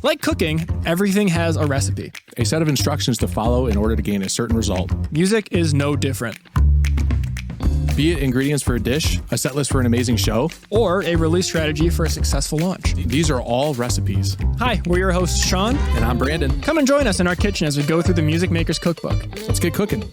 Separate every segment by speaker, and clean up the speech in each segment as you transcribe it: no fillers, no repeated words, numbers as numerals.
Speaker 1: Like cooking, everything has a recipe.
Speaker 2: A set of instructions to follow in order to gain a certain result.
Speaker 1: Music is no different.
Speaker 2: Be it ingredients for a dish, a set list for an amazing show,
Speaker 1: Or a release strategy for a successful launch.
Speaker 2: these are all recipes.
Speaker 1: Hi, we're your hosts, Sean.
Speaker 2: And I'm Brandon.
Speaker 1: Come and join us in our kitchen as we go through the Music Maker's Cookbook.
Speaker 2: Let's get cooking.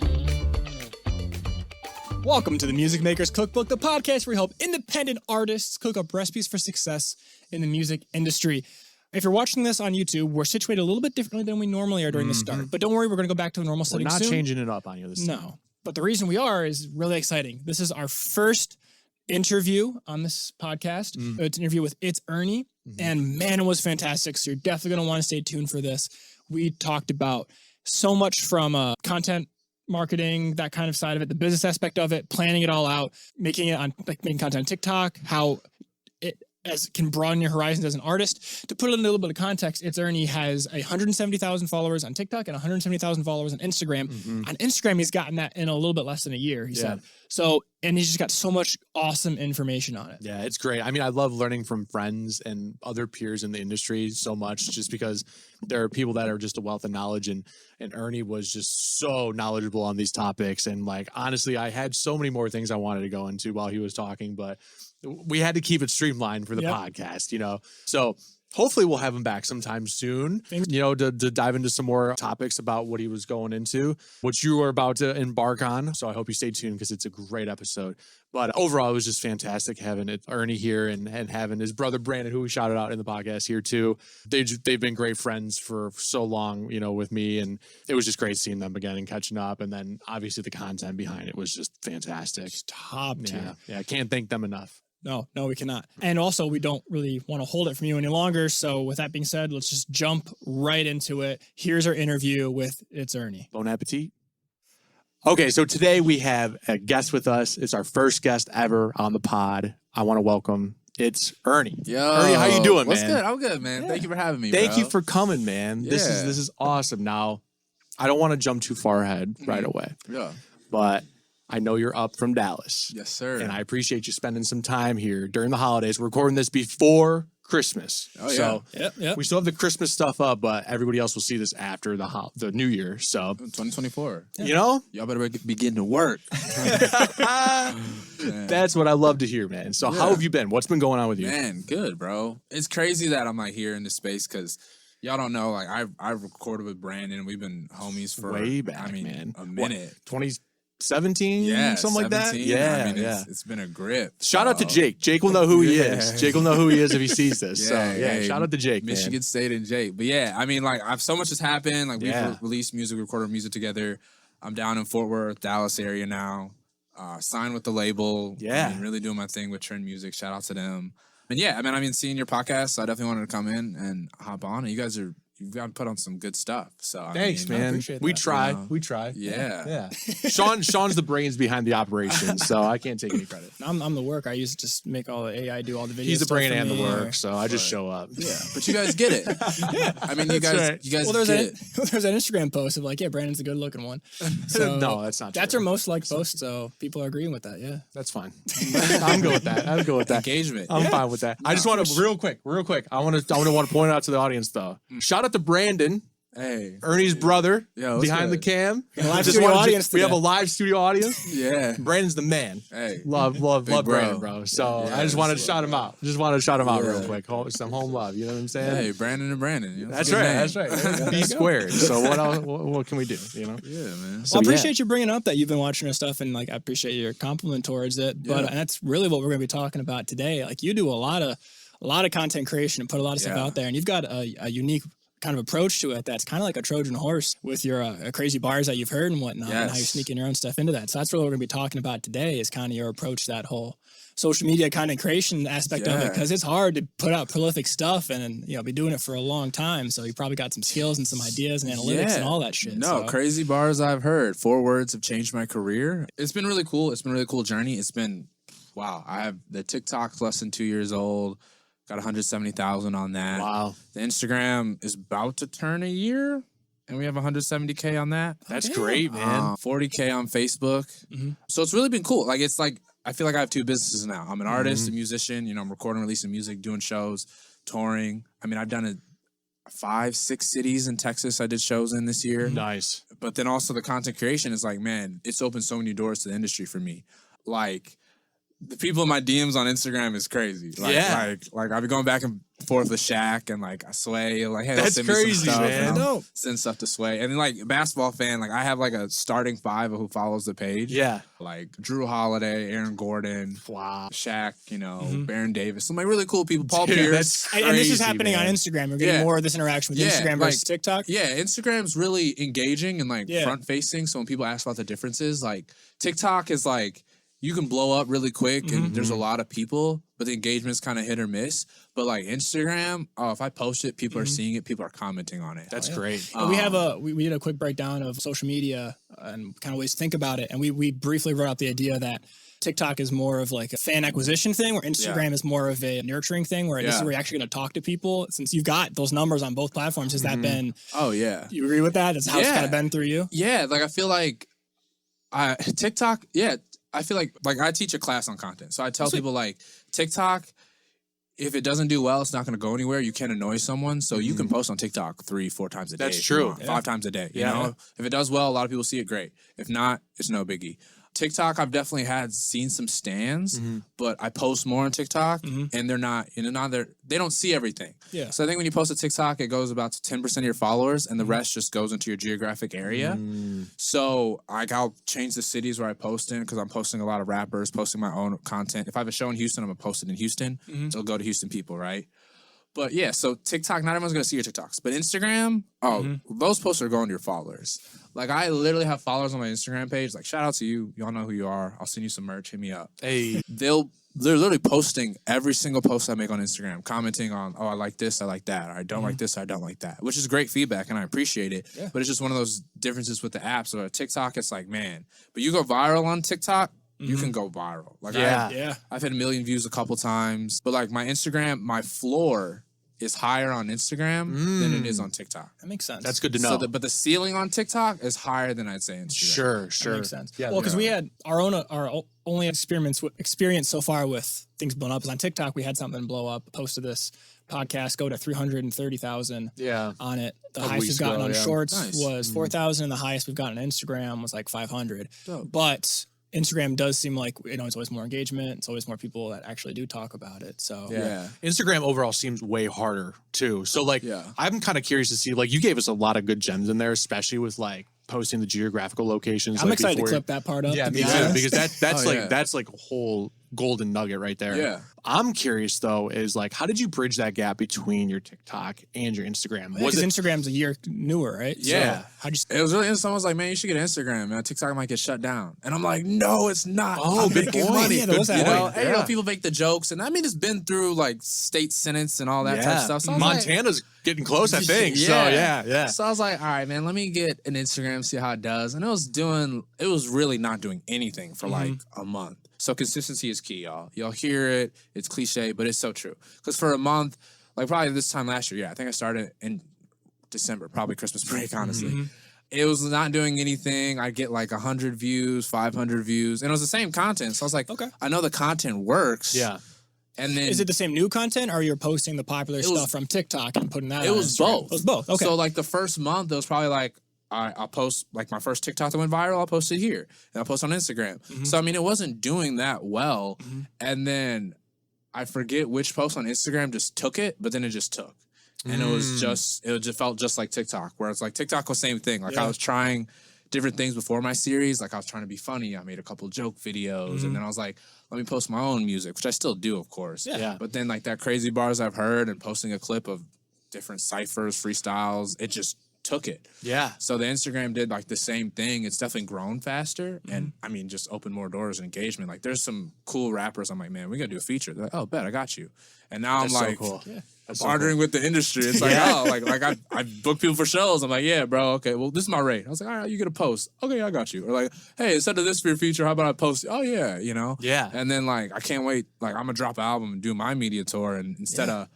Speaker 1: Welcome to the Music Maker's Cookbook, the podcast where we help independent artists cook up recipes for success in the music industry. If you're watching this on YouTube, we're situated a little bit differently than we normally are during the start. But don't worry, we're going to go back to a normal
Speaker 2: We're
Speaker 1: setting
Speaker 2: not
Speaker 1: soon.
Speaker 2: changing it up on you this time.
Speaker 1: No. But the reason we are is really exciting. This is our first interview on this podcast. It's an interview with Itsernie. And man, it was fantastic. So you're definitely going to want to stay tuned for this. We talked about so much from content marketing, that kind of side of it, the business aspect of it, planning it all out, making it on making content on TikTok, how it can broaden your horizons as an artist. To put it in a little bit of context, Itsernie has 170,000 followers on TikTok and 170,000 followers on Instagram. On Instagram, he's gotten that in a little bit less than a year, he said. So, and he's just got so much awesome information on it.
Speaker 2: Yeah, it's great. I mean, I love learning from friends and other peers in the industry so much just because there are people that are just a wealth of knowledge, and Ernie was just so knowledgeable on these topics. And like, honestly, I had so many more things I wanted to go into while he was talking, but we had to keep it streamlined for the podcast, you know? So hopefully we'll have him back sometime soon, you know, to dive into some more topics about what he was going into, what you are about to embark on. So I hope you stay tuned because it's a great episode. But overall, it was just fantastic having Ernie here and having his brother Brandon, who we shouted out in the podcast here too. They've been great friends for so long, you know, with me. And it was just great seeing them again and catching up. And then obviously the content behind it was just fantastic.
Speaker 1: Just top tier.
Speaker 2: Yeah, I can't thank them enough.
Speaker 1: No, we cannot. And also, we don't really want to hold it from you any longer. So with that being said, let's just jump right into it. Here's our interview with Itsernie.
Speaker 2: Bon appetit. Okay, so today we have a guest with us. It's our first guest ever on the pod. I want to welcome Itsernie.
Speaker 3: Yo,
Speaker 2: Ernie, how you doing,
Speaker 3: what's
Speaker 2: man?
Speaker 3: good? I'm good, man. Thank you for having me.
Speaker 2: Thank you
Speaker 3: bro.
Speaker 2: for coming, man. This is awesome. Now, I don't want to jump too far ahead right away,
Speaker 3: Yeah.
Speaker 2: but I know you're up from Dallas.
Speaker 3: Yes, sir.
Speaker 2: And I appreciate you spending some time here during the holidays. We're recording this before Christmas.
Speaker 3: Oh, yeah.
Speaker 2: So
Speaker 1: Yep.
Speaker 2: we still have the Christmas stuff up, but everybody else will see this after the New Year. So,
Speaker 3: 2024.
Speaker 2: you know,
Speaker 3: Y'all better begin to work.
Speaker 2: that's what I love to hear, man. So how have you been? What's been going on with you?
Speaker 3: Man, good, bro. It's crazy that I'm like here in this space because y'all don't know. Like I've recorded with Brandon and we've been homies for
Speaker 2: Way back,
Speaker 3: I mean,
Speaker 2: man.
Speaker 3: a minute.
Speaker 2: 2017?
Speaker 3: Yeah,
Speaker 2: Something like that?
Speaker 3: 17.
Speaker 2: Yeah,
Speaker 3: I mean,
Speaker 2: yeah.
Speaker 3: it's been a grip.
Speaker 2: Shout out to Jake. Jake will know who he is. Jake will know who he is if he sees this.
Speaker 3: Hey,
Speaker 2: shout out to Jake,
Speaker 3: Michigan
Speaker 2: man.
Speaker 3: State and Jake. But yeah, I mean, like so much has happened. Like we've
Speaker 2: Yeah.
Speaker 3: released music, recorded music together. I'm down in Fort Worth, Dallas area now. Signed with the label.
Speaker 2: Yeah.
Speaker 3: I mean, really doing my thing with Trend Music. Shout out to them. And yeah, I mean, seeing your podcast, so I definitely wanted to come in and hop on. And you've got to put on some good stuff. So
Speaker 2: Thanks,
Speaker 3: I mean,
Speaker 2: man.
Speaker 1: appreciate
Speaker 2: We
Speaker 1: that,
Speaker 2: try.
Speaker 3: you know.
Speaker 2: We try.
Speaker 3: Yeah.
Speaker 2: Sean's the brains behind the operation, so I can't take any credit.
Speaker 1: I'm the work. I used to just make all the AI do all the videos.
Speaker 2: He's the
Speaker 1: stuff
Speaker 2: brain
Speaker 1: for
Speaker 2: and the
Speaker 1: me, or-
Speaker 2: work, so I just show up.
Speaker 3: Yeah, but you guys get it. I mean, you
Speaker 2: That's
Speaker 3: guys,
Speaker 2: right.
Speaker 3: you guys
Speaker 1: Well,
Speaker 3: get it.
Speaker 1: there's an Instagram post of like, yeah, Brandon's a good looking one. So
Speaker 2: No, that's not
Speaker 1: That's
Speaker 2: true.
Speaker 1: our most liked post, so people are agreeing with that. Yeah.
Speaker 2: That's fine. I'm good with that.
Speaker 3: Engagement.
Speaker 2: I'm fine with that. I just want to real quick. I want to point out to the audience though. Shout out to Brandon,
Speaker 3: Hey.
Speaker 2: Ernie's brother,
Speaker 3: Yo, what's
Speaker 2: behind the
Speaker 3: good?
Speaker 2: cam.
Speaker 1: Live studio audience
Speaker 2: We have a
Speaker 1: today.
Speaker 2: live studio audience.
Speaker 3: Yeah.
Speaker 2: Brandon's the man.
Speaker 3: Hey.
Speaker 2: Love
Speaker 3: bro.
Speaker 2: Brandon, bro. So
Speaker 3: Yeah,
Speaker 2: I just wanted to
Speaker 3: that's
Speaker 2: shout him out. Real
Speaker 3: Yeah.
Speaker 2: quick. Some home love. You know what I'm saying?
Speaker 3: Hey, Brandon and Brandon. You know,
Speaker 2: That's
Speaker 3: it's a
Speaker 2: right.
Speaker 3: good name.
Speaker 2: That's right. B squared. So what else? What can we do? You know.
Speaker 3: Yeah, man.
Speaker 2: So,
Speaker 1: Well, I
Speaker 2: yeah.
Speaker 1: appreciate you bringing up that you've been watching our stuff, and like I appreciate your compliment towards it. But
Speaker 3: Yeah.
Speaker 1: and that's really what we're going to be talking about today. Like you do a lot of content creation and put a lot of stuff
Speaker 3: Yeah.
Speaker 1: out there, and you've got a unique kind of approach to it that's kind of like a Trojan horse with your crazy bars that you've heard and whatnot, and how you're
Speaker 3: Yes.
Speaker 1: sneaking your own stuff into that. So that's really what we're going to be talking about today is kind of your approach to that whole social media content creation aspect of it,
Speaker 3: Yeah.
Speaker 1: because it's hard to put out prolific stuff and be doing it for a long time. So you probably got some skills and some ideas and analytics and all that shit.
Speaker 3: No,
Speaker 1: so.
Speaker 3: crazy bars I've heard. 4 words have changed my career. It's been really cool. It's been a really cool journey. It's been, wow. I have the TikTok less than 2 years old. Got 170,000 on that.
Speaker 2: Wow.
Speaker 3: The Instagram is about to turn a year, and we have 170K on that.
Speaker 2: That's great, man.
Speaker 3: 40K on Facebook.
Speaker 1: Mm-hmm.
Speaker 3: So it's really been cool. Like, it's like, I feel like I have 2 businesses now. I'm an artist, a musician. I'm recording, releasing music, doing shows, touring. I mean, I've done it 5-6 cities in Texas I did shows in this year.
Speaker 2: Nice.
Speaker 3: But then also the content creation is like, man, it's opened so many doors to the industry for me. Like, the people in my DMs on Instagram is crazy. Like I've been going back and forth with Shaq and like Sway. Like, hey,
Speaker 2: That's
Speaker 3: send me
Speaker 2: crazy,
Speaker 3: some stuff,
Speaker 2: man.
Speaker 3: and I'll
Speaker 1: Dope.
Speaker 3: send stuff to Sway. And then like basketball fan, like I have like a starting 5 of who follows the page.
Speaker 2: Yeah.
Speaker 3: Like Drew Holiday, Aaron Gordon,
Speaker 2: Wow.
Speaker 3: Shaq, Baron Davis. Some like really cool people. Paul
Speaker 2: Dude,
Speaker 3: Pierce.
Speaker 2: that's
Speaker 1: And this is
Speaker 2: crazy,
Speaker 1: happening
Speaker 2: man.
Speaker 1: on Instagram. You're getting
Speaker 3: Yeah.
Speaker 1: more of this interaction with
Speaker 3: Yeah,
Speaker 1: Instagram
Speaker 3: like-
Speaker 1: versus TikTok.
Speaker 3: Yeah, Instagram's really engaging and like
Speaker 1: Yeah.
Speaker 3: front facing. So when people ask about the differences, like TikTok is like you can blow up really quick and there's a lot of people, but the engagement's kind of hit or miss. But like Instagram, if I post it, people are seeing it, people are commenting on it.
Speaker 2: That's great.
Speaker 1: And we have we did a quick breakdown of social media and kind of ways to think about it. And we briefly wrote out the idea that TikTok is more of like a fan acquisition thing, where Instagram is more of a nurturing thing, where this is where you're actually going to talk to people. Since you've got those numbers on both platforms, has that been,
Speaker 3: Oh yeah.
Speaker 1: you agree with that? That's how it's
Speaker 3: Yeah.
Speaker 1: kind of been through you?
Speaker 3: Yeah, like I feel like TikTok, I feel like I teach a class on content. So I tell people like TikTok, if it doesn't do well, it's not going to go anywhere. You can annoy someone. So you can post on TikTok 3-4 times a day.
Speaker 2: That's
Speaker 3: if you
Speaker 2: true.
Speaker 3: want, 5 times a day. You
Speaker 2: Yeah.
Speaker 3: know, if it does well, a lot of people see it, great. If not, it's no biggie. TikTok, I've definitely seen some stands, but I post more on TikTok and they're not, they don't see everything.
Speaker 1: Yeah.
Speaker 3: So I think when you post a TikTok, it goes about to 10% of your followers and the rest just goes into your geographic area. So like I'll change the cities where I post in because I'm posting a lot of rappers, posting my own content. If I have a show in Houston, I'm going to post it in Houston. It'll go to Houston people, right? But yeah, so TikTok, not everyone's going to see your TikToks. But Instagram, those posts are going to your followers. Like I literally have followers on my Instagram page. Like shout out to you. Y'all know who you are. I'll send you some merch. Hit me up.
Speaker 2: Hey.
Speaker 3: They're literally posting every single post I make on Instagram, commenting on, oh, I like this, I like that, or I don't like this, or I don't like that, which is great feedback, and I appreciate it.
Speaker 1: Yeah.
Speaker 3: But it's just one of those differences with the app. So TikTok, it's like, man, but you go viral on TikTok, you can go viral. Like
Speaker 2: Yeah.
Speaker 3: I've had 1 million views a couple times, but like my Instagram, my floor is higher on Instagram than it is on TikTok.
Speaker 1: That makes sense.
Speaker 2: That's good to know.
Speaker 3: But the ceiling on TikTok is higher than I'd say Instagram.
Speaker 2: Sure.
Speaker 1: That makes sense.
Speaker 2: Yeah,
Speaker 1: Well, because we had our only experience so far with things blowing up is on TikTok. We had something blow up, posted this podcast, go to 330,000
Speaker 2: Yeah.
Speaker 1: on it. The
Speaker 2: Couple
Speaker 1: highest we've
Speaker 2: weeks
Speaker 1: gotten
Speaker 2: ago,
Speaker 1: on
Speaker 2: yeah.
Speaker 1: Shorts
Speaker 3: Nice.
Speaker 1: was 4,000, and the highest we've gotten on Instagram was like 500.
Speaker 3: Dope.
Speaker 1: But Instagram does seem like, it's always more engagement. It's always more people that actually do talk about it. So
Speaker 3: Yeah.
Speaker 2: Instagram overall seems way harder too. So like, I'm kind of curious to see, like, you gave us a lot of good gems in there, especially with like posting the geographical locations.
Speaker 1: I'm
Speaker 2: like,
Speaker 1: excited to
Speaker 2: before-
Speaker 1: clip that part up.
Speaker 2: Yeah,
Speaker 1: to
Speaker 2: me
Speaker 1: be
Speaker 2: too.
Speaker 1: honest.
Speaker 2: Because that's
Speaker 3: Oh,
Speaker 2: like
Speaker 3: yeah.
Speaker 2: that's like a whole golden nugget right there.
Speaker 3: Yeah.
Speaker 2: I'm curious though, is like, how did you bridge that gap between your TikTok and your Instagram?
Speaker 1: Because Instagram's a year newer, right?
Speaker 3: Yeah.
Speaker 1: So how'd you?
Speaker 3: It was really, someone was like, man, you should get Instagram. Man, TikTok might get shut down. And I'm like, no, it's not.
Speaker 2: Oh,
Speaker 3: I'm
Speaker 2: good
Speaker 3: making
Speaker 2: point.
Speaker 3: money.
Speaker 1: Yeah, there was that.
Speaker 3: And, people make the jokes. And I mean, it's been through like state senates and all that type of stuff. So I was like-
Speaker 2: Montana's getting close, I think. So yeah.
Speaker 3: So I was like, all right, man, let me get an Instagram, see how it does. And it was really not doing anything for like a month. So consistency is key, y'all. Y'all hear it. It's cliche, but it's so true. Because for a month, like probably this time last year, I think I started in December, probably Christmas break, honestly. It was not doing anything. I get like 100 views, 500 views. And it was the same content. So I was like,
Speaker 1: Okay.
Speaker 3: I know the content works.
Speaker 2: Yeah.
Speaker 3: And then
Speaker 1: Is it the same new content, or you're posting the popular
Speaker 3: was-
Speaker 1: stuff from TikTok and putting that?
Speaker 3: It
Speaker 1: on
Speaker 3: was
Speaker 1: Instagram?
Speaker 3: both.
Speaker 1: It was both. Okay.
Speaker 3: So like the first month, it was probably like, I'll post like my first TikTok that went viral. I'll post it here, and I'll post on Instagram. So I mean, it wasn't doing that well. And then I forget which post on Instagram just took it, but then it just took, and it just felt just like TikTok, where it's like TikTok was same thing. Like I was trying different things before my series. Like I was trying to be funny. I made a couple joke videos, and then I was like, let me post my own music, which I still do, of course.
Speaker 2: Yeah.
Speaker 3: But then like that crazy bars I've heard and posting a clip of different ciphers, freestyles, it just took it.
Speaker 2: Yeah.
Speaker 3: So the Instagram did like the same thing. It's definitely grown faster. And I mean, just opened more doors and engagement. Like there's some cool rappers. I'm like, man, we gotta do a feature. They're like, oh, bet I got you. And now
Speaker 2: That's
Speaker 3: I'm
Speaker 2: so
Speaker 3: like,
Speaker 2: cool. Yeah. That's so
Speaker 3: bartering with the industry. It's like,
Speaker 2: Yeah.
Speaker 3: oh, like I book people for shows. I'm like, yeah, bro. Okay, well, this is my rate. I was like, all right, you get a post. Okay, I got you. Or like, hey, instead of this for your feature, how about I post? Oh yeah,
Speaker 2: Yeah.
Speaker 3: And then like, I can't wait. Like I'm gonna drop an album and do my media tour. And instead of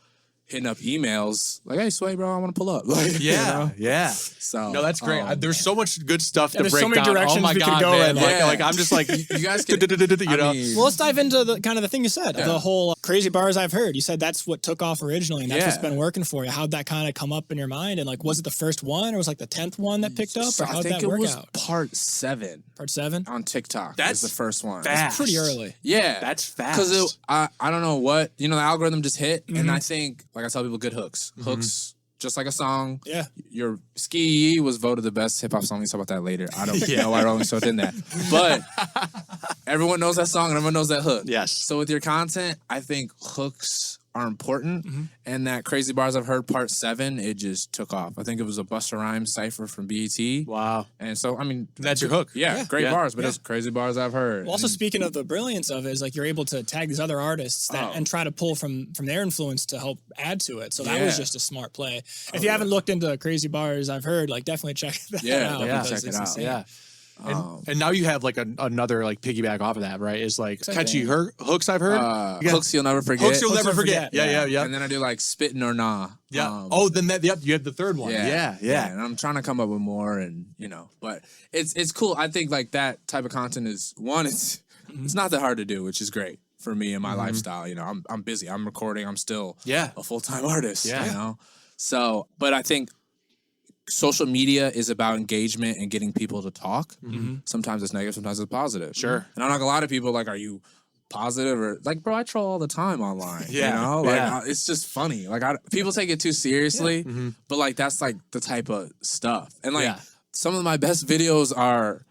Speaker 3: hitting up emails like, "Hey, Sway, bro, I want to pull up." Like,
Speaker 2: Yeah, yeah.
Speaker 3: So
Speaker 2: No, that's great. There's so much good stuff to
Speaker 1: there's
Speaker 2: break
Speaker 1: so many
Speaker 2: down.
Speaker 1: directions
Speaker 2: Oh my
Speaker 1: we could
Speaker 2: god,
Speaker 1: go
Speaker 2: man!
Speaker 1: in.
Speaker 2: Like I'm just like,
Speaker 3: you guys can.
Speaker 2: you know.
Speaker 1: Well, let's dive into the kind of the thing you said, the whole crazy bars I've heard. You said that's what took off originally, and that's what's been working for you. How'd that kind of come up in your mind? And like, was it the first one, or was it like the 10th one that picked up, or
Speaker 3: So
Speaker 1: how'd
Speaker 3: I think
Speaker 1: that
Speaker 3: it
Speaker 1: work
Speaker 3: was
Speaker 1: out?
Speaker 3: part 7
Speaker 1: Part 7
Speaker 3: on TikTok.
Speaker 2: That's
Speaker 3: was the first one.
Speaker 2: fast.
Speaker 1: pretty early.
Speaker 3: Yeah,
Speaker 2: That's fast.
Speaker 3: because I don't know what the algorithm just hit, and I think like I tell people, good hooks, just like a song.
Speaker 1: Yeah.
Speaker 3: Your Ski Yee was voted the best hip hop song. We talk about that later. I don't know why Rolling Stone did that, but everyone knows that song and everyone knows that hook.
Speaker 2: Yes.
Speaker 3: So with your content, I think hooks are important, and that Crazy Bars I've Heard part 7, it just took off. I think it was a Busta Rhymes cipher from BET.
Speaker 2: Wow.
Speaker 3: And so I mean,
Speaker 2: That's your hook.
Speaker 3: yeah, great bars, but it's Crazy Bars I've Heard.
Speaker 1: Well, also speaking of the brilliance of it, is like you're able to tag these other artists and try to pull from their influence to help add to it. So that was just a smart play. If you haven't looked into Crazy Bars I've Heard, like definitely check that out.
Speaker 3: definitely
Speaker 1: because
Speaker 3: check it
Speaker 1: it's
Speaker 3: out.
Speaker 1: insane.
Speaker 2: Yeah. And now you have like another like piggyback off of that, right? Is like catchy hooks I've heard.
Speaker 3: Hooks You'll Never Forget.
Speaker 2: Hooks you'll never forget. Yeah.
Speaker 3: And then I do like Spittin' or Nah.
Speaker 2: Yeah. Then you have the third one. Yeah.
Speaker 3: And I'm trying to come up with more, and but it's cool. I think like that type of content is one. It's not that hard to do, which is great for me and my lifestyle. I'm busy. I'm recording. I'm still a full-time artist.
Speaker 2: Yeah.
Speaker 3: So, but I think social media is about engagement and getting people to talk. Sometimes it's negative, sometimes it's positive.
Speaker 2: Sure.
Speaker 3: And I'm not gonna lie to people like, are you positive or like, bro, I troll all the time online.
Speaker 2: Yeah.
Speaker 3: It's just funny. Like people take it too seriously, but like that's like the type of stuff. And like some of my best videos are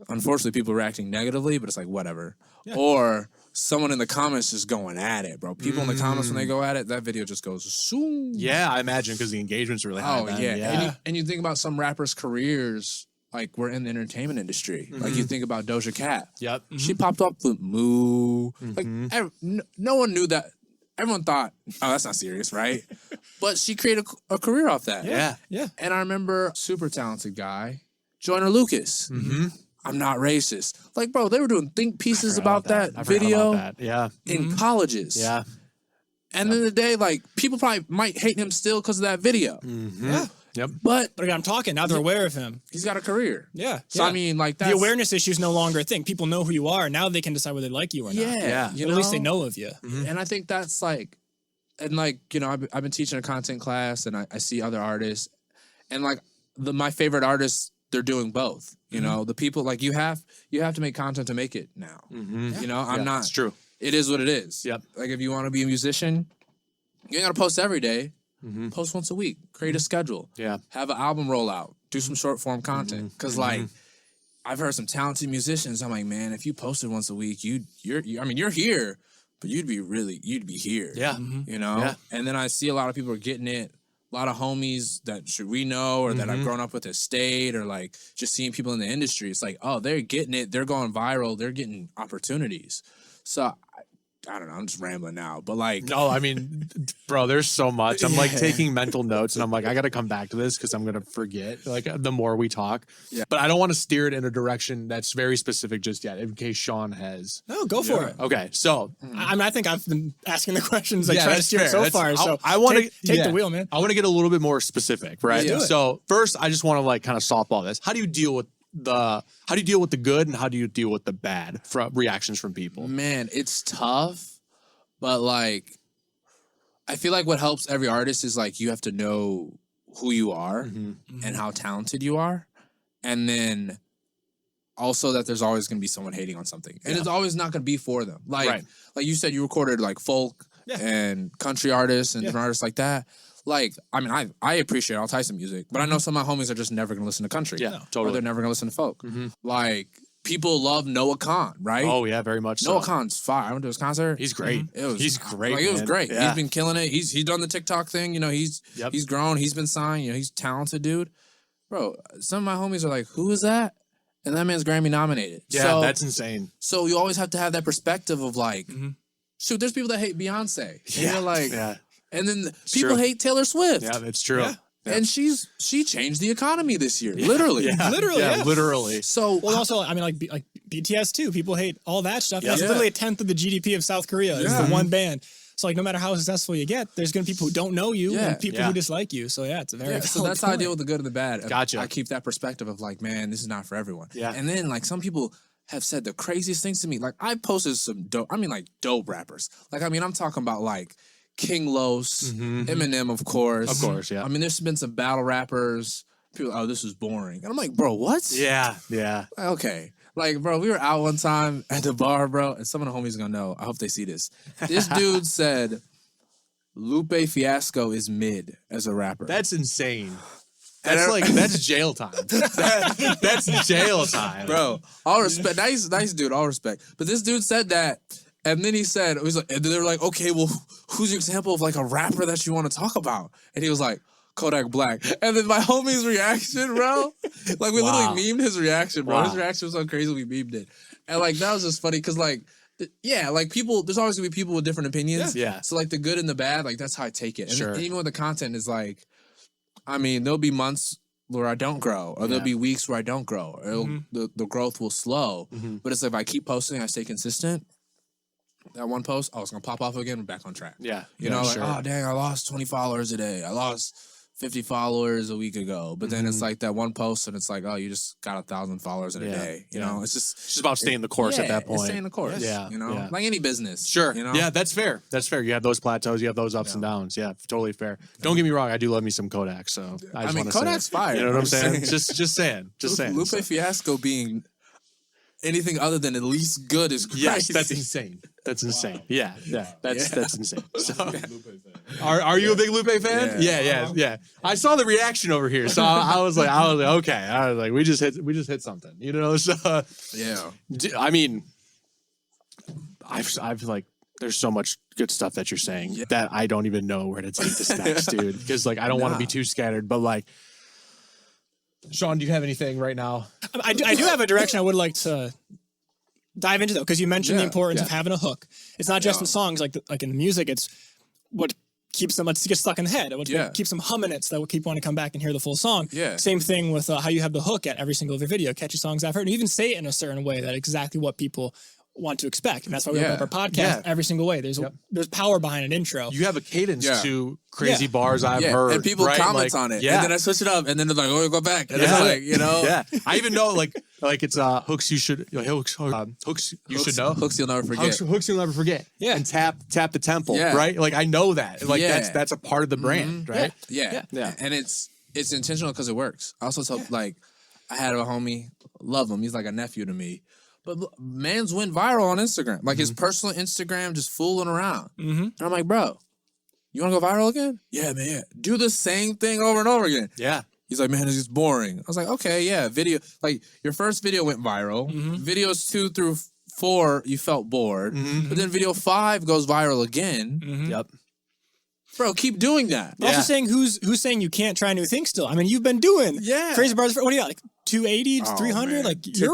Speaker 3: unfortunately people reacting negatively, but it's like whatever. Or someone in the comments just going at it, bro. People in the comments when they go at it, that video just goes zoom.
Speaker 2: Yeah, I imagine because the engagement's really high.
Speaker 3: Oh yeah. And you think about some rappers' careers, like we're in the entertainment industry. Like you think about Doja Cat.
Speaker 2: Yep.
Speaker 3: She popped up with Moo. Like no one knew that. Everyone thought, oh, that's not serious, right? But she created a career off that.
Speaker 2: Yeah.
Speaker 3: And I remember super talented guy, Joyner Lucas. I'm not racist. Like, bro, they were doing think pieces about that video in colleges.
Speaker 2: Yeah.
Speaker 3: And then the day, like, people probably might hate him still because of that video.
Speaker 2: Yeah. Yep.
Speaker 3: But
Speaker 1: again, I'm talking, now they're aware of him.
Speaker 3: he's got a career.
Speaker 1: Yeah.
Speaker 3: So, I mean, like, that's...
Speaker 1: The awareness issue is no longer a thing. People know who you are. Now they can decide whether they like you or not.
Speaker 3: Yeah.
Speaker 1: But at least they know of you.
Speaker 3: And I think that's, like... And, like, I've been teaching a content class, and I see other artists. And, like, my favorite artists... They're doing both, the people like you have to make content to make it now. I'm not.
Speaker 2: It's true.
Speaker 3: It is what it is.
Speaker 2: Yep.
Speaker 3: Like if you want to be a musician, you ain't gotta post every day. Post once a week. Create a schedule.
Speaker 2: Yeah.
Speaker 3: Have an album rollout. Do some short form content. Because like I've heard some talented musicians. I'm like, man, if you posted once a week, you're here, but you'd be here.
Speaker 2: Yeah.
Speaker 3: Yeah. And then I see a lot of people are getting it. A lot of homies that we know or that I've grown up with at State or like just seeing people in the industry. It's like, oh, they're getting it. They're going viral. They're getting opportunities. So I don't know. I'm just rambling now, but like,
Speaker 2: no, I mean, bro, there's so much. I'm like taking mental notes and I'm like, I got to come back to this because I'm going to forget like the more we talk. Yeah. But I don't want to steer it in a direction that's very specific just yet in case Sean has.
Speaker 1: No, go for it.
Speaker 2: Okay. So,
Speaker 1: I mean, I think I've been asking the questions like trying to
Speaker 2: that's
Speaker 1: steer it
Speaker 2: fair.
Speaker 1: so far. So
Speaker 2: I want to
Speaker 1: take the wheel, man.
Speaker 2: I want to get a little bit more specific, right?
Speaker 1: Yeah.
Speaker 2: So first, I just want to like kind of softball this. How do you deal with the good and how do you deal with the bad reactions from people?
Speaker 3: Man, it's tough. But like, I feel like what helps every artist is like you have to know who you are and how talented you are, and then also that there's always going to be someone hating on something, and it's always not going to be for them. Like, like you said, you recorded like folk and country artists and different artists like that. Like, I mean, I appreciate all types of music, but I know some of my homies are just never going to listen to country.
Speaker 2: Yeah, totally.
Speaker 3: Or they're never going to listen to folk. Like. People love Noah Khan, right?
Speaker 2: Oh yeah, very much so.
Speaker 3: Noah Khan's fire. I went to his concert.
Speaker 2: He's great. He's great.
Speaker 3: Like, it was great.
Speaker 2: Yeah.
Speaker 3: He's been killing it. He's done the TikTok thing. He's grown. He's been signed. He's a talented dude. Bro, some of my homies are like, who is that? And that man's Grammy nominated.
Speaker 2: Yeah,
Speaker 3: so,
Speaker 2: that's insane.
Speaker 3: So you always have to have that perspective of like, shoot, there's people that hate Beyonce. And you're like, and then people hate Taylor Swift.
Speaker 2: Yeah, that's true. Yeah.
Speaker 3: And she changed the economy this year, literally.
Speaker 2: Literally.
Speaker 3: So
Speaker 1: also, I mean, like BTS too. People hate all that stuff. That's literally a tenth of the GDP of South Korea. It's the one band. So like no matter how successful you get, there's gonna be people who don't know you and people
Speaker 2: Yeah.
Speaker 1: who dislike you. So yeah, it's a very
Speaker 3: So
Speaker 1: valid
Speaker 3: that's how I
Speaker 1: point.
Speaker 3: deal with the good and the bad.
Speaker 2: Gotcha.
Speaker 3: I keep that perspective of like, man, this is not for everyone.
Speaker 2: Yeah.
Speaker 3: And then like some people have said the craziest things to me. Like I posted some dope, like dope rappers. Like, I'm talking about like King Los, Eminem, of course.
Speaker 2: Of course, yeah.
Speaker 3: There's been some battle rappers. People, oh, this is boring. And I'm like, bro, what?
Speaker 2: Yeah.
Speaker 3: Okay. Like, bro, we were out one time at the bar, bro, and some of the homies are gonna know. I hope they see this. This dude said Lupe Fiasco is mid as a rapper.
Speaker 2: That's insane. That's jail time. That's jail time.
Speaker 3: Bro, all respect. Nice dude, all respect. But this dude said that, and then he said, and then they were like, okay, well, who's your example of like a rapper that you want to talk about? And he was like, Kodak Black. And then my homie's reaction, bro, like we literally memed his reaction, bro.
Speaker 2: Wow.
Speaker 3: His reaction was so crazy, we memed it. And like, that was just funny, because like, like people, there's always gonna be people with different opinions.
Speaker 2: Yeah.
Speaker 3: So like the good and the bad, like that's how I take it. And
Speaker 2: Sure.
Speaker 3: even with the content is like, there'll be months where I don't grow, or there'll be weeks where I don't grow. Or the growth will slow. But it's like if I keep posting, I stay consistent. That one post, it's gonna pop off again. We're back on track.
Speaker 2: Yeah.
Speaker 3: You know, like,
Speaker 2: sure.
Speaker 3: oh dang, I lost 20 followers a day. I lost 50 followers a week ago. But then it's like that one post, and it's like, oh, you just got 1,000 followers in a day. You know, it's just
Speaker 2: about staying the course at that
Speaker 3: It's
Speaker 2: point.
Speaker 3: staying the course.
Speaker 2: Yeah,
Speaker 3: You know,
Speaker 2: yeah.
Speaker 3: like any business.
Speaker 2: Sure.
Speaker 3: You know?
Speaker 2: Yeah, that's fair. That's fair. You have those plateaus. You have those ups and downs. Yeah, totally fair. Don't get me wrong. I do love me some Kodak. So I just want to say,
Speaker 3: Kodak's fire.
Speaker 2: you know what I'm saying?
Speaker 3: saying.
Speaker 2: just saying. Just saying.
Speaker 3: Lupe
Speaker 2: So-
Speaker 3: Fiasco being anything other than at least good is crazy.
Speaker 2: Yes, that's insane. That's insane. Yeah, that's insane. So,
Speaker 4: Lupe fan.
Speaker 2: are you a big Lupe fan? Yeah. I saw the reaction over here, so I was like, okay. I was like, we just hit something, you know. So
Speaker 3: Yeah.
Speaker 2: I mean, I've like, there's so much good stuff that you're saying that I don't even know where to take this next, dude. Because like, I don't want to be too scattered, but like, Sean, do you have anything right now?
Speaker 1: I do have a direction I would like to dive into though, because you mentioned the importance of having a hook. It's not just in songs, like in the music. It's what keeps them get stuck in the head. What keeps them humming it, so that will keep wanting to come back and hear the full song.
Speaker 3: Yeah.
Speaker 1: Same thing with how you have the hook at every single of your video, catchy songs I've heard, and you even say it in a certain way that exactly what people want to expect, and that's why we open up our podcast every single way. There's power behind an intro.
Speaker 2: You have a cadence to crazy bars I've
Speaker 3: Yeah,
Speaker 2: heard,
Speaker 3: and people
Speaker 2: right?
Speaker 3: comment
Speaker 2: Like,
Speaker 3: on it,
Speaker 2: yeah.
Speaker 3: and then I switch it up, and then they're like, "Oh, go back," and it's like, you know,
Speaker 2: Yeah, I even know like it's hooks you should hooks you should know
Speaker 3: hooks you'll never forget.
Speaker 2: hooks you'll never forget.
Speaker 1: Yeah.
Speaker 2: And tap the temple,
Speaker 3: Yeah.
Speaker 2: right? Like I know that, like
Speaker 3: Yeah.
Speaker 2: that's a part of the brand, right?
Speaker 3: Yeah. And it's intentional because it works. I also tell like I had a homie, love him. He's like a nephew to me. But man's went viral on Instagram. Like his personal Instagram just fooling around. And I'm like, bro, you want to go viral again? Yeah, man. Yeah. Do the same thing over and over again.
Speaker 2: Yeah.
Speaker 3: He's like, man, it's just boring. I was like, okay, yeah. Video, like your first video went viral. Videos 2 through 4, you felt bored. But then video 5 goes viral again.
Speaker 2: Yep.
Speaker 3: Bro, keep doing that.
Speaker 1: Also saying who's saying you can't try new things still. I mean, you've been doing crazy bars. What do you got? Like 280, 300?
Speaker 3: man.
Speaker 1: Like you're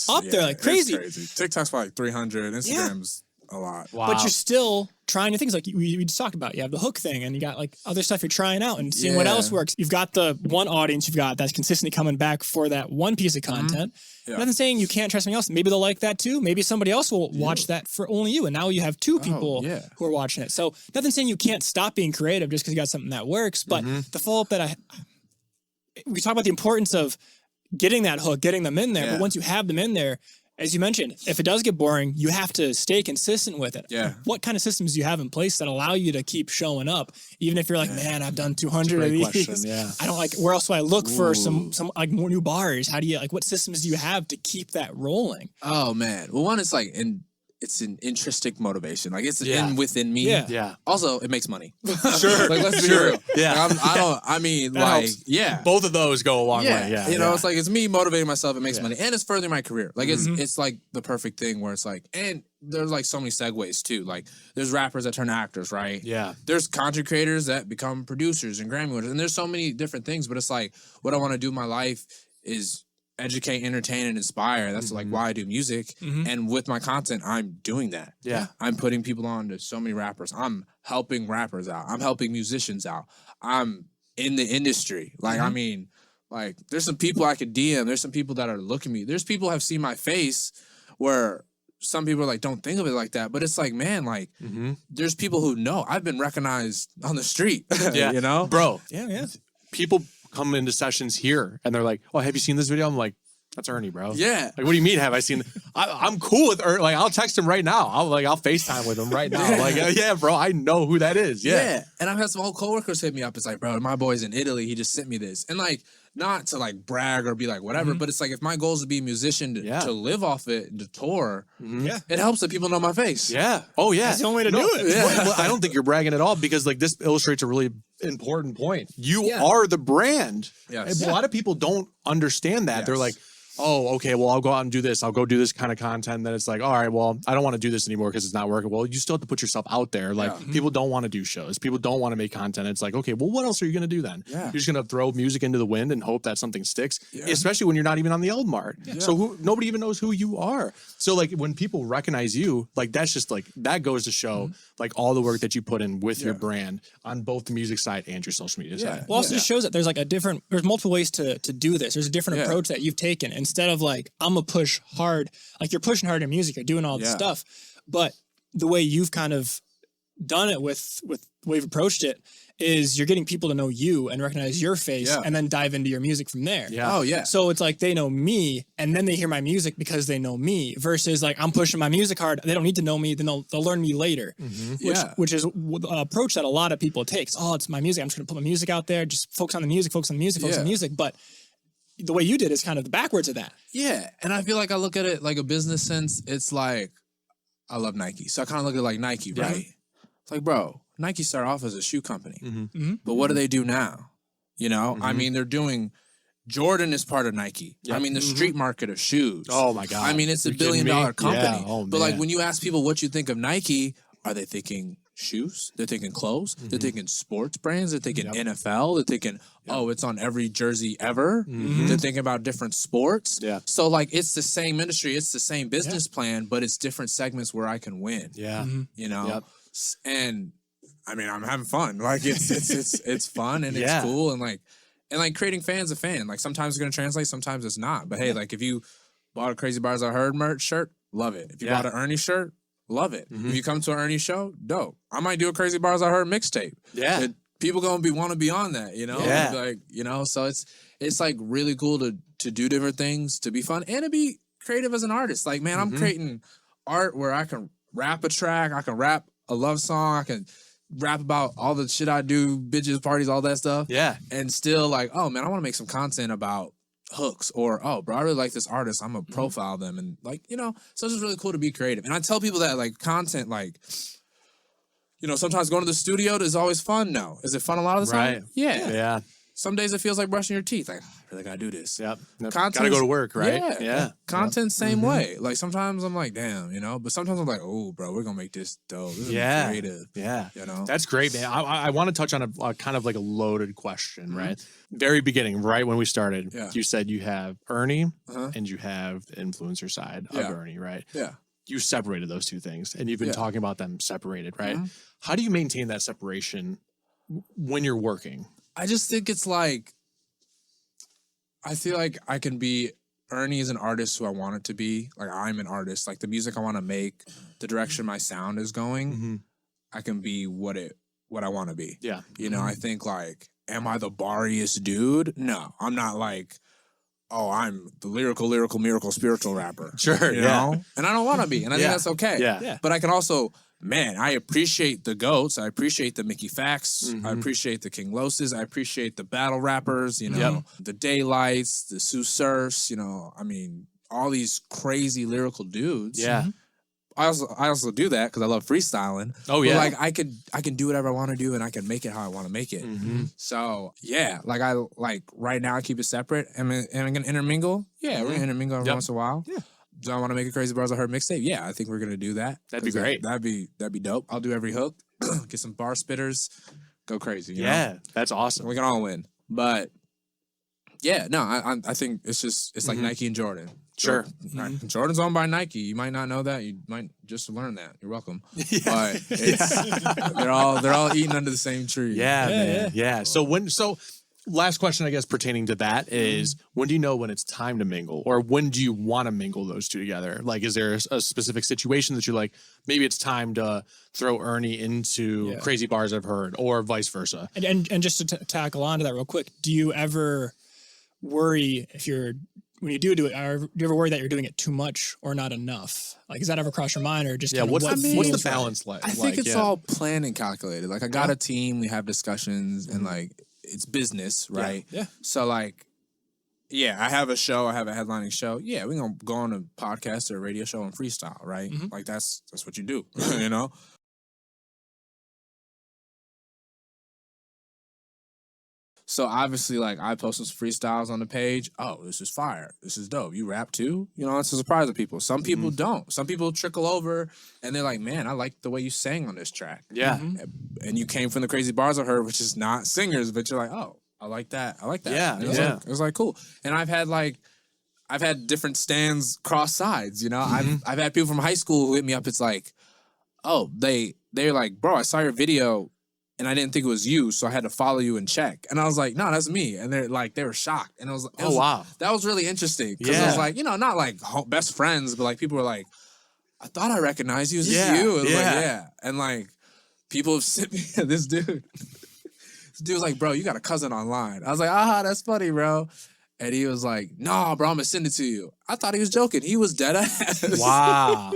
Speaker 1: up there like
Speaker 3: it's
Speaker 1: crazy.
Speaker 3: TikTok's probably like 300. Instagram's a lot.
Speaker 2: Wow.
Speaker 1: But you're still trying new things like we just talked about. You have the hook thing, and you got like other stuff you're trying out and seeing what else works. You've got the one audience you've got that's consistently coming back for that one piece of content. Nothing saying you can't try something else. Maybe they'll like that too. Maybe somebody else will watch that for only you. And now you have 2 people who are watching it. So nothing saying you can't stop being creative just because you got something that works. But the follow-up that we talk about the importance of getting that hook, getting them in there. But once you have them in there, as you mentioned, if it does get boring, you have to stay consistent with it.
Speaker 3: Yeah.
Speaker 1: What kind of systems do you have in place that allow you to keep showing up, even if you're like, man, I've done 200 of these.
Speaker 2: question, yeah.
Speaker 1: I don't like. Where else do I look for some like more new bars? How do you what systems do you have to keep that rolling?
Speaker 3: Oh man. Well, one is like it's an intrinsic motivation. Like it's in within me.
Speaker 2: Yeah.
Speaker 3: Also, it makes money.
Speaker 2: Sure.
Speaker 3: Like let's be
Speaker 2: Sure.
Speaker 3: real.
Speaker 2: Yeah.
Speaker 3: Like,
Speaker 2: helps. Both of those go a long way. Yeah.
Speaker 3: You know, it's like it's me motivating myself. It makes money, and it's furthering my career. Like it's like the perfect thing where it's like, and there's like so many segues too. Like there's rappers that turn actors, right?
Speaker 2: Yeah.
Speaker 3: There's content creators that become producers and Grammy winners, and there's so many different things. But it's like what I want to do in my life is educate, entertain, and inspire. That's like why I do music. And with my content, I'm doing that.
Speaker 2: Yeah.
Speaker 3: I'm putting people on to so many rappers. I'm helping rappers out. I'm helping musicians out. I'm in the industry. Like, I mean, like, there's some people I could DM. There's some people that are looking at me. There's people who have seen my face where some people are like, don't think of it like that. But it's like, man, like, there's people who know. I've been recognized on the street,
Speaker 2: Yeah.
Speaker 3: you know?
Speaker 2: Bro,
Speaker 1: Yeah.
Speaker 2: people come into sessions here and they're like, oh, have you seen this video? I'm like, that's Ernie, bro.
Speaker 3: Yeah.
Speaker 2: Like, what do you mean? Have I seen? I'm cool with Ernie. Like, I'll text him right now. I'll FaceTime with him right now. Like, yeah, bro, I know who that is. Yeah.
Speaker 3: And I've had some old coworkers hit me up. It's like, bro, my boy's in Italy. He just sent me this. And like, not to like brag or be like whatever, but it's like if my goal is to be a musician to live off it and to tour, it helps that people know my face.
Speaker 2: Yeah. Oh, yeah.
Speaker 1: That's the only way to do it.
Speaker 2: Yeah. Well, I don't think you're bragging at all because like this illustrates a really important point. You are the brand.
Speaker 3: Yes.
Speaker 2: A lot of people don't understand that. They're like, oh, okay, well, I'll go out and do this. I'll go do this kind of content. Then it's like, all right, well, I don't want to do this anymore because it's not working. Well, you still have to put yourself out there. Like people don't want to do shows. People don't want to make content. It's like, okay, well, what else are you going to do then?
Speaker 3: Yeah.
Speaker 2: You're just going to throw music into the wind and hope that something sticks, especially when you're not even on the album art. So nobody even knows who you are. So like when people recognize you, like that's just like, that goes to show like all the work that you put in with your brand on both the music side and your social media side.
Speaker 1: Well, also just shows that there's like there's multiple ways to do this. There's a different approach that you've taken instead of like, I'm gonna push hard. Like you're pushing hard in music, you're doing all this stuff, but the way you've kind of done it with the way you've approached it is you're getting people to know you and recognize your face and then dive into your music from there.
Speaker 2: Yeah.
Speaker 3: Oh, yeah.
Speaker 1: So it's like they know me and then they hear my music because they know me versus like I'm pushing my music hard. They don't need to know me. Then they'll learn me later, which is an approach that a lot of people take. Oh, it's my music. I'm just going to put my music out there. Just focus on the music, focus on the music, focus on the music. But the way you did is kind of the backwards of that.
Speaker 3: Yeah. And I feel like I look at it like a business sense. It's like, I love Nike. So I kind of look at it like Nike, right? It's like, bro, Nike started off as a shoe company. But what do they do now? You know, I mean, they're doing, Jordan is part of Nike. I mean, the street market of shoes.
Speaker 2: Oh my God.
Speaker 3: I mean, it's a
Speaker 2: You're kidding me?
Speaker 3: billion-dollar company.
Speaker 2: Yeah. Oh,
Speaker 3: but like
Speaker 2: man.
Speaker 3: when you ask people what you think of Nike, are they thinking shoes? They're thinking clothes. They're thinking sports brands. They're thinking NFL. They're thinking, oh, it's on every jersey ever. They're thinking about different sports.
Speaker 2: Yeah.
Speaker 3: So like it's the same industry. It's the same business plan, but it's different segments where I can win.
Speaker 2: Yeah.
Speaker 3: You know? And I mean, I'm having fun. Like it's fun and it's cool and like creating fans a fan. Like sometimes it's gonna translate, sometimes it's not. But hey, like if you bought a Crazy Bars I Heard merch shirt, love it. If you bought an Ernie shirt, love it. If you come to an Ernie show, dope. I might do a Crazy Bars I Heard mixtape.
Speaker 2: Yeah.
Speaker 3: People gonna want to be on that, you know?
Speaker 2: Yeah.
Speaker 3: Like, you know, so it's like really cool to do different things, to be fun and to be creative as an artist. Like, man, I'm creating art where I can rap a track, I can rap a love song, I can rap about all the shit I do, bitches, parties, all that stuff.
Speaker 2: Yeah.
Speaker 3: And still like, oh man, I want to make some content about hooks or, oh bro, I really like this artist. I'm gonna profile them and like, you know, so it's just really cool to be creative. And I tell people that like content, like, you know, sometimes going to the studio is always fun. No. Is it fun a lot of the time?
Speaker 2: Right.
Speaker 3: Yeah.
Speaker 2: Yeah.
Speaker 3: Some days it feels like brushing your teeth. Like, I really gotta do this.
Speaker 2: Yep.
Speaker 3: Content's-
Speaker 2: Gotta go to work, right?
Speaker 3: Yeah. Content, same way. Like sometimes I'm like, damn, you know, but sometimes I'm like, oh, bro, we're gonna make this dope. This is creative.
Speaker 2: Yeah.
Speaker 3: You know?
Speaker 2: That's great, man. I want to touch on a kind of like a loaded question, right? Very beginning, right when we started, you said you have Ernie and you have the influencer side of Ernie, right?
Speaker 3: Yeah.
Speaker 2: You separated those two things and you've been talking about them separated, right? How do you maintain that separation when you're working?
Speaker 3: I just think it's like, I feel like I can be, Ernie is an artist who I want it to be. Like I'm an artist. Like the music I want to make, the direction my sound is going, I can be what I want to be.
Speaker 2: Yeah.
Speaker 3: You know, I think like, am I the bariest dude? No, I'm not like, oh, I'm the lyrical, miracle, spiritual rapper.
Speaker 2: Sure.
Speaker 3: You know? And I don't want to be. And I think that's okay.
Speaker 2: Yeah.
Speaker 3: But I can also, man, I appreciate the GOATs. I appreciate the Mickey Facts. I appreciate the King Loses. I appreciate the battle rappers, you know, the Daylights, the Sue Surfs, you know, I mean, all these crazy lyrical dudes.
Speaker 2: Yeah.
Speaker 3: I also do that because I love freestyling.
Speaker 2: Oh yeah.
Speaker 3: But like I can do whatever I want to do and I can make it how I want to make it. So yeah, like I like right now I keep it separate. Am I gonna intermingle? Yeah, we're gonna intermingle every once in a while. Yeah. Do I want to make a Crazy Bars I Heard mixtape? Yeah, I think we're gonna do that.
Speaker 2: That'd be great.
Speaker 3: That'd be dope. I'll do every hook, get some bar spitters, go crazy. You know?
Speaker 2: That's awesome.
Speaker 3: We can all win. But yeah, no, I think it's like Nike and Jordan.
Speaker 2: Sure.
Speaker 3: Jordan's owned by Nike. You might not know that. You might just learn that. You're welcome. But it's, they're all eating under the same tree.
Speaker 2: Yeah. So last question, I guess, pertaining to that is when do you know when it's time to mingle, or when do you want to mingle those two together? Like, is there a specific situation that you're like, maybe it's time to throw Ernie into Crazy Bars I've Heard, or vice versa?
Speaker 1: And just to tackle onto that real quick, do you ever worry when you do it, do you ever worry that you're doing it too much or not enough? Like, does that ever cross your mind, or just
Speaker 2: what's the balance like?
Speaker 3: I think it's all planned and calculated. Like, I got a team, we have discussions, and like it's business, right?
Speaker 1: Yeah.
Speaker 3: So like, I have a show, I have a headlining show. Yeah, we're gonna go on a podcast or a radio show and freestyle, right? Like that's what you do, you know? So obviously, like, I posted some freestyles on the page. Oh, this is fire. This is dope. You rap too? You know, it's a surprise to people. Some people don't. Some people trickle over and they're like, man, I like the way you sang on this track.
Speaker 2: Yeah.
Speaker 3: And you came from the Crazy Bars I Heard, which is not singers, but you're like, oh, I like that. I like that.
Speaker 2: Yeah.
Speaker 3: And it was like cool. And I've had different stands cross sides, you know? I've had people from high school who hit me up. It's like, oh, they're like, bro, I saw your video and I didn't think it was you, so I had to follow you and check. And I was like, no, that's me. And they were shocked. And it was
Speaker 2: wow.
Speaker 3: That was really interesting. Because it was like, you know, not like best friends, but like people were like, I thought I recognized you. Is this you? And like, yeah. And like people have sent me this dude. This dude was like, bro, you got a cousin online. I was like, that's funny, bro. And he was like, nah, bro, I'm gonna send it to you. I thought he was joking. He was dead ass.
Speaker 2: Wow.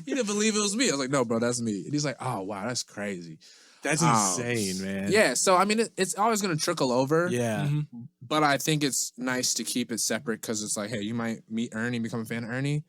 Speaker 3: He didn't believe it was me. I was like, no, bro, that's me. And he's like, oh, wow, that's crazy.
Speaker 2: That's insane, man.
Speaker 3: Yeah, so I mean, it's always going to trickle over.
Speaker 2: Yeah.
Speaker 3: But I think it's nice to keep it separate because it's like, hey, you might meet Ernie and become a fan of Ernie.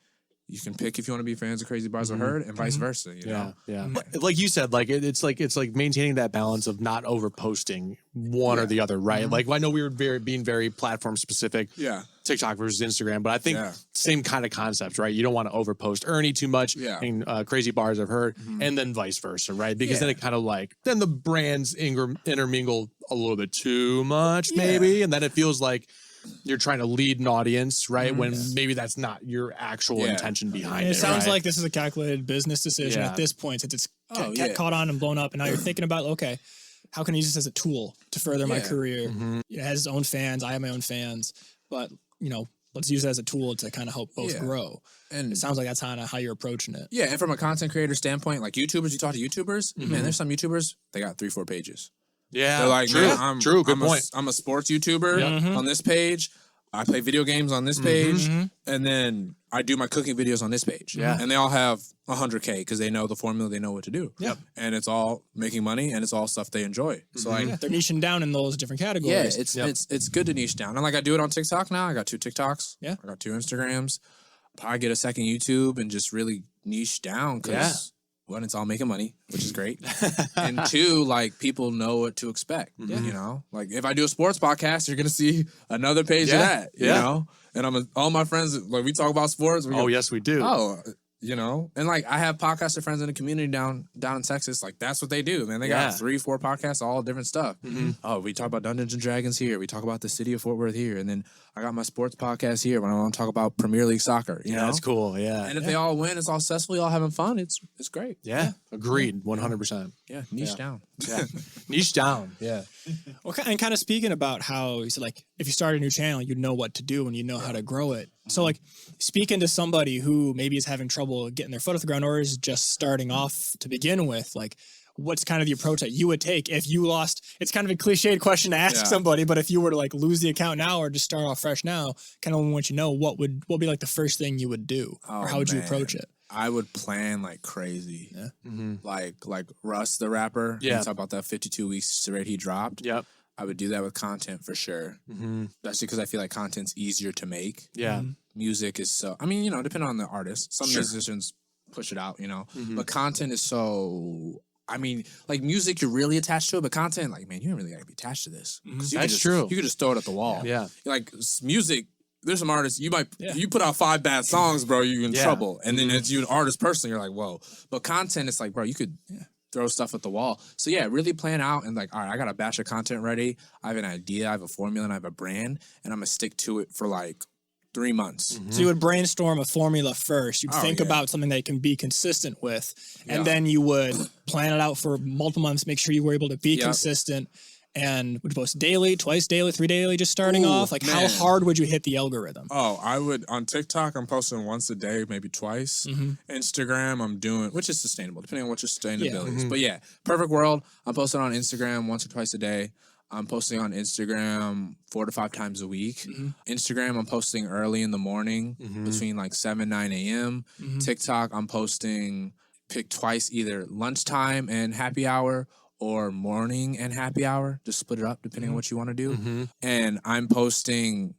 Speaker 3: You can pick if you want to be fans of Crazy Bars I Heard, and vice versa. You know?
Speaker 2: Yeah. But like you said, like it's like maintaining that balance of not over posting one or the other, right? Like I know we were being very platform specific.
Speaker 3: Yeah.
Speaker 2: TikTok versus Instagram, but I think same kind of concept, right? You don't want to overpost Ernie too much, and Crazy Bars I've Heard, and then vice versa, right? Because then it kind of like then the brands intermingle a little bit too much, maybe, and then it feels like you're trying to lead an audience, right? When maybe that's not your actual intention behind it.
Speaker 1: It sounds like this is a calculated business decision at this point, since it's caught on and blown up, and now you're thinking about, okay, how can I use this as a tool to further my career? It has its own fans. I have my own fans, but you know, let's use it as a tool to kind of help both grow. And it sounds like that's kind of how you're approaching it.
Speaker 3: Yeah, and from a content creator standpoint, like YouTubers, you talk to YouTubers, man, there's some YouTubers, they got 3-4 pages.
Speaker 2: Yeah,
Speaker 3: they're like,
Speaker 2: true.
Speaker 3: Man,
Speaker 2: Good point.
Speaker 3: I'm a sports YouTuber on this page. I play video games on this page, and then I do my cooking videos on this page.
Speaker 2: Yeah.
Speaker 3: And they all have 100K because they know the formula, they know what to do.
Speaker 1: Yep.
Speaker 3: And it's all making money, and it's all stuff they enjoy. So like,
Speaker 1: they're niching down in those different categories.
Speaker 3: Yeah, it's good to niche down. And like I do it on TikTok now. I got 2 TikToks.
Speaker 1: Yeah.
Speaker 3: I got 2 Instagrams. Probably get a second YouTube and just really niche down because one, it's all making money, which is great. And 2, like people know what to expect. You know, like if I do a sports podcast, you're gonna see another page of that. You know, and all my friends, like we talk about sports. We go,
Speaker 2: yes, we do.
Speaker 3: Oh, you know, and like I have podcaster friends in the community down in Texas. Like that's what they do, man. They got 3-4 podcasts, all different stuff. Oh, we talk about Dungeons and Dragons here. We talk about the city of Fort Worth here, and then I got my sports podcast here when I want to talk about Premier League soccer. You know,
Speaker 2: that's cool. Yeah,
Speaker 3: and if they all win, it's all successful. All having fun. It's great.
Speaker 2: Yeah, agreed, 100%.
Speaker 3: Yeah, niche down.
Speaker 2: Yeah, niche down. Yeah.
Speaker 1: Well, and kind of speaking about how you said, like, if you start a new channel, you know what to do and you know how to grow it. So, like, speaking to somebody who maybe is having trouble getting their foot off the ground or is just starting off to begin with, like, what's kind of the approach that you would take if you lost? It's kind of a cliched question to ask somebody, but if you were to like lose the account now or just start off fresh now, kind of want you to know what would be like the first thing you would do, or how would you approach it?
Speaker 3: I would plan like crazy. Yeah. Like Russ the rapper. Yeah. Talk about that 52 weeks straight he dropped.
Speaker 2: Yep.
Speaker 3: I would do that with content for sure. Especially because I feel like content's easier to make.
Speaker 2: Yeah.
Speaker 3: Music is so, I mean, you know, depending on the artist. Some musicians push it out, you know. But content is so, I mean, like music, you're really attached to it, but content, like, man, you don't really gotta be attached to this.
Speaker 2: That's true.
Speaker 3: You could just throw it at the wall.
Speaker 2: Yeah.
Speaker 3: Like music, there's some artists, you might, you put out 5 bad songs, bro, you're in trouble. And then as you an artist person, you're like, whoa. But content, it's like, bro, you could throw stuff at the wall. So yeah, really plan out and like, all right, I got a batch of content ready. I have an idea, I have a formula, and I have a brand, and I'm gonna stick to it for like 3 months.
Speaker 1: So you would brainstorm a formula first. You'd think about something that you can be consistent with. And then you would plan it out for multiple months, make sure you were able to be consistent. And would you post daily, twice daily, 3 daily, just starting off? Like, how hard would you hit the algorithm?
Speaker 4: Oh, I would on TikTok. I'm posting once a day, maybe twice. Instagram, I'm doing, which is sustainable, depending on what your sustainability is. But yeah, perfect world. I'm posting on Instagram once or twice a day. I'm posting on Instagram 4 to 5 times a week. Instagram, I'm posting early in the morning between like 7, 9 a.m. TikTok, I'm posting pick twice, either lunchtime and happy hour or morning and happy hour. Just split it up depending on what you want to do. And I'm posting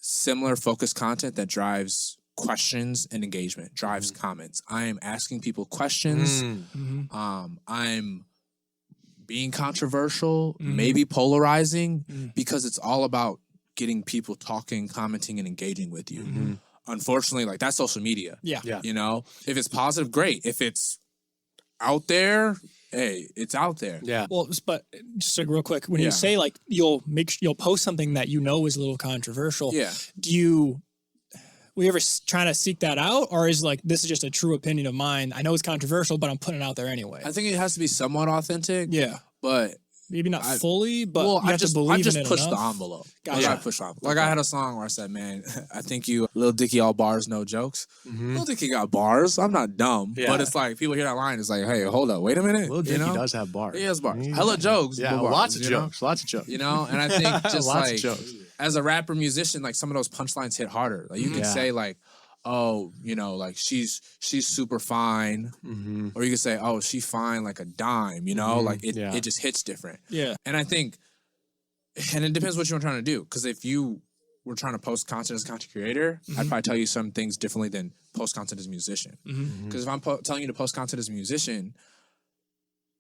Speaker 4: similar focused content that drives questions and engagement, drives comments. I am asking people questions. I'm being controversial, maybe polarizing, because it's all about getting people talking, commenting, and engaging with you. Unfortunately, like, that's social media.
Speaker 1: Yeah.
Speaker 4: You know, if it's positive, great. If it's out there, hey, it's out there.
Speaker 2: Yeah.
Speaker 1: Well, but just like real quick, when you say like you'll post something that you know is a little controversial.
Speaker 4: Yeah.
Speaker 1: Will you ever try to seek that out, or is like this is just a true opinion of mine? I know it's controversial, but I'm putting it out there anyway.
Speaker 4: I think it has to be somewhat authentic.
Speaker 1: Yeah,
Speaker 4: but
Speaker 1: maybe not fully. But
Speaker 4: well,
Speaker 1: you have to believe in it
Speaker 4: pushed
Speaker 1: enough.
Speaker 4: the envelope.
Speaker 1: Gotcha.
Speaker 4: I pushed the envelope. Like I had a song where I said, "Man, I think you Lil Dicky all bars, no jokes." Lil Dicky got bars. I'm not dumb, but it's like people hear that line. It's like, hey, hold up, wait a minute.
Speaker 2: Lil Dicky does have bars.
Speaker 4: He has bars. Hella jokes.
Speaker 2: Yeah,
Speaker 4: but bars,
Speaker 2: lots of jokes. Lots of jokes.
Speaker 4: You know, and I think just
Speaker 2: lots
Speaker 4: like
Speaker 2: of jokes.
Speaker 4: as a rapper musician, like some of those punchlines hit harder. Like you can say like, oh, you know, like she's super fine, or you can say, oh, she fine like a dime. You know, like it just hits different.
Speaker 1: Yeah,
Speaker 4: and I think, and it depends what you're trying to do. Because if you were trying to post content as a content creator, I'd probably tell you some things differently than post content as a musician. Because if I'm telling you to post content as a musician,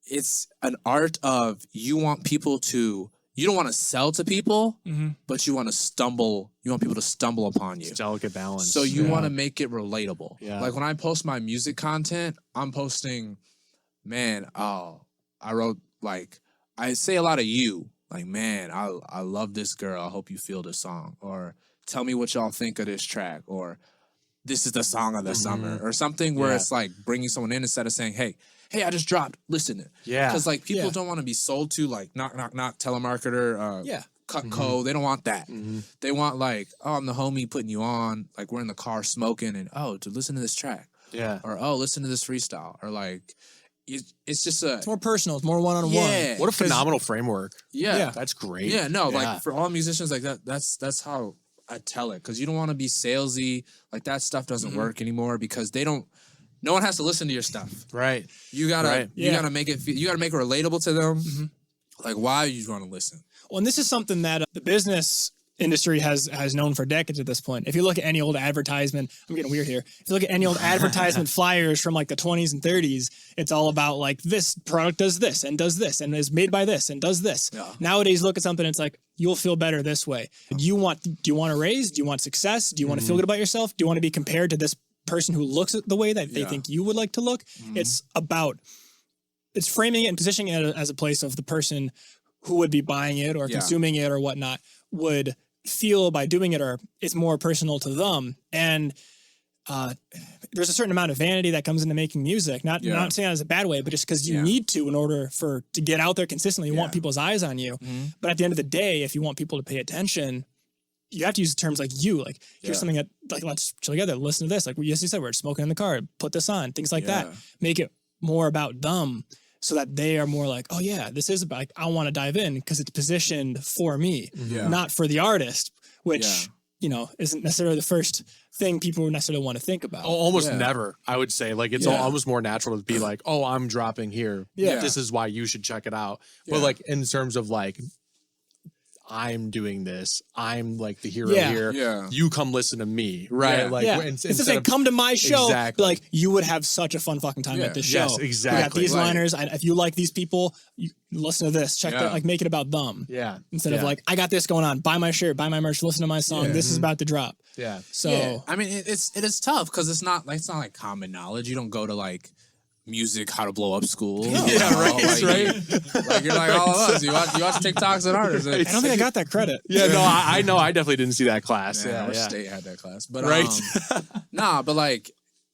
Speaker 4: it's an art of you want people to. You don't want to sell to people, but you want people to stumble upon you.
Speaker 2: It's a delicate balance.
Speaker 4: So you want to make it relatable.
Speaker 2: Yeah.
Speaker 4: Like when I post my music content, I'm posting, man, I wrote, like, I say a lot of you. Like, man, I love this girl. I hope you feel this song. Or tell me what y'all think of this track. Or this is the song of the summer. Or something where it's like bringing someone in instead of saying, hey, I just dropped. Listen.
Speaker 2: Yeah.
Speaker 4: Because like people don't want to be sold to like knock, telemarketer, cut code. They don't want that. They want like, oh, I'm the homie putting you on. Like we're in the car smoking and to listen to this track.
Speaker 2: Yeah.
Speaker 4: Or listen to this freestyle. Or like it's just
Speaker 1: it's more personal. It's more one-on-one.
Speaker 4: Yeah.
Speaker 2: What a phenomenal framework.
Speaker 4: Yeah.
Speaker 2: That's great.
Speaker 4: Yeah. No, like for all musicians like that, that's how I tell it. Because you don't want to be salesy. Like that stuff doesn't work anymore because no one has to listen to your stuff.
Speaker 2: Right.
Speaker 4: You gotta make it. You gotta make it relatable to them. Like, why are you going to listen?
Speaker 1: Well, and this is something that the business industry has known for decades at this point. If you look at any old advertisement, I'm getting weird here. If you look at any old advertisement flyers from like the 20s and 30s, it's all about like this product does this and is made by this and does this. Yeah. Nowadays, look at something. It's like you'll feel better this way. Do you want a raise? Do you want success? Do you want to feel good about yourself? Do you want to be compared to this person who looks at the way that they think you would like to look? It's framing it and positioning it as a place of the person who would be buying it or consuming it or whatnot would feel by doing it, or it's more personal to them. And there's a certain amount of vanity that comes into making music. Not saying that as a bad way, but just because you need to in order to get out there consistently. You want people's eyes on you. But at the end of the day, if you want people to pay attention, you have to use terms like like here's something that like let's chill together, listen to this. Like you said, we're smoking in the car, put this on, things like that. Make it more about them so that they are more like, oh yeah, this is about, like, I want to dive in because it's positioned for me, not for the artist, which isn't necessarily the first thing people necessarily want to think about.
Speaker 2: Almost never, I would say. Like it's almost more natural to be like, oh, I'm dropping here. Yeah, this is why you should check it out. But like in terms of like, I'm doing this. I'm like the hero here. Yeah. You come listen to me, right?
Speaker 1: Yeah.
Speaker 2: Like
Speaker 1: it's like come to my show. Exactly. Like you would have such a fun fucking time at this show.
Speaker 2: Yes, exactly.
Speaker 1: We got these liners. If you like these people, you listen to this. Check that. Like make it about them. Yeah. Instead of like, I got this going on. Buy my shirt. Buy my merch. Listen to my song. This is about to drop.
Speaker 2: Yeah.
Speaker 1: So
Speaker 4: I mean, it is tough because it's not like common knowledge. You don't go to like music, how to blow up school.
Speaker 1: Yeah,
Speaker 4: right. Like you're like all of us. You watch TikToks and artists.
Speaker 1: I don't think I got that credit.
Speaker 2: Yeah, no, I know. I definitely didn't see that class.
Speaker 4: Yeah, state had that class, but
Speaker 2: right.
Speaker 4: Nah, but like,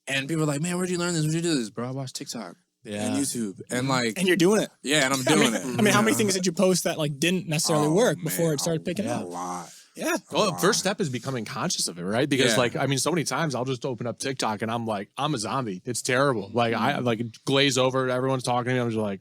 Speaker 4: and people are like, man, where'd you learn this? Where'd you do this, bro? I watched TikTok.
Speaker 3: and YouTube, and like,
Speaker 1: And you're doing it.
Speaker 3: yeah, and I'm doing it.
Speaker 1: I mean, how many things did you post that like didn't necessarily work before it started picking
Speaker 3: A
Speaker 1: up?
Speaker 3: lot.
Speaker 1: Yeah.
Speaker 2: Well, the first step is becoming conscious of it, right? Because
Speaker 3: Yeah.
Speaker 2: like, I mean, so many times I'll just open up TikTok and I'm like, I'm a zombie. It's terrible. Like I like glaze over. Everyone's talking to me. I'm just like,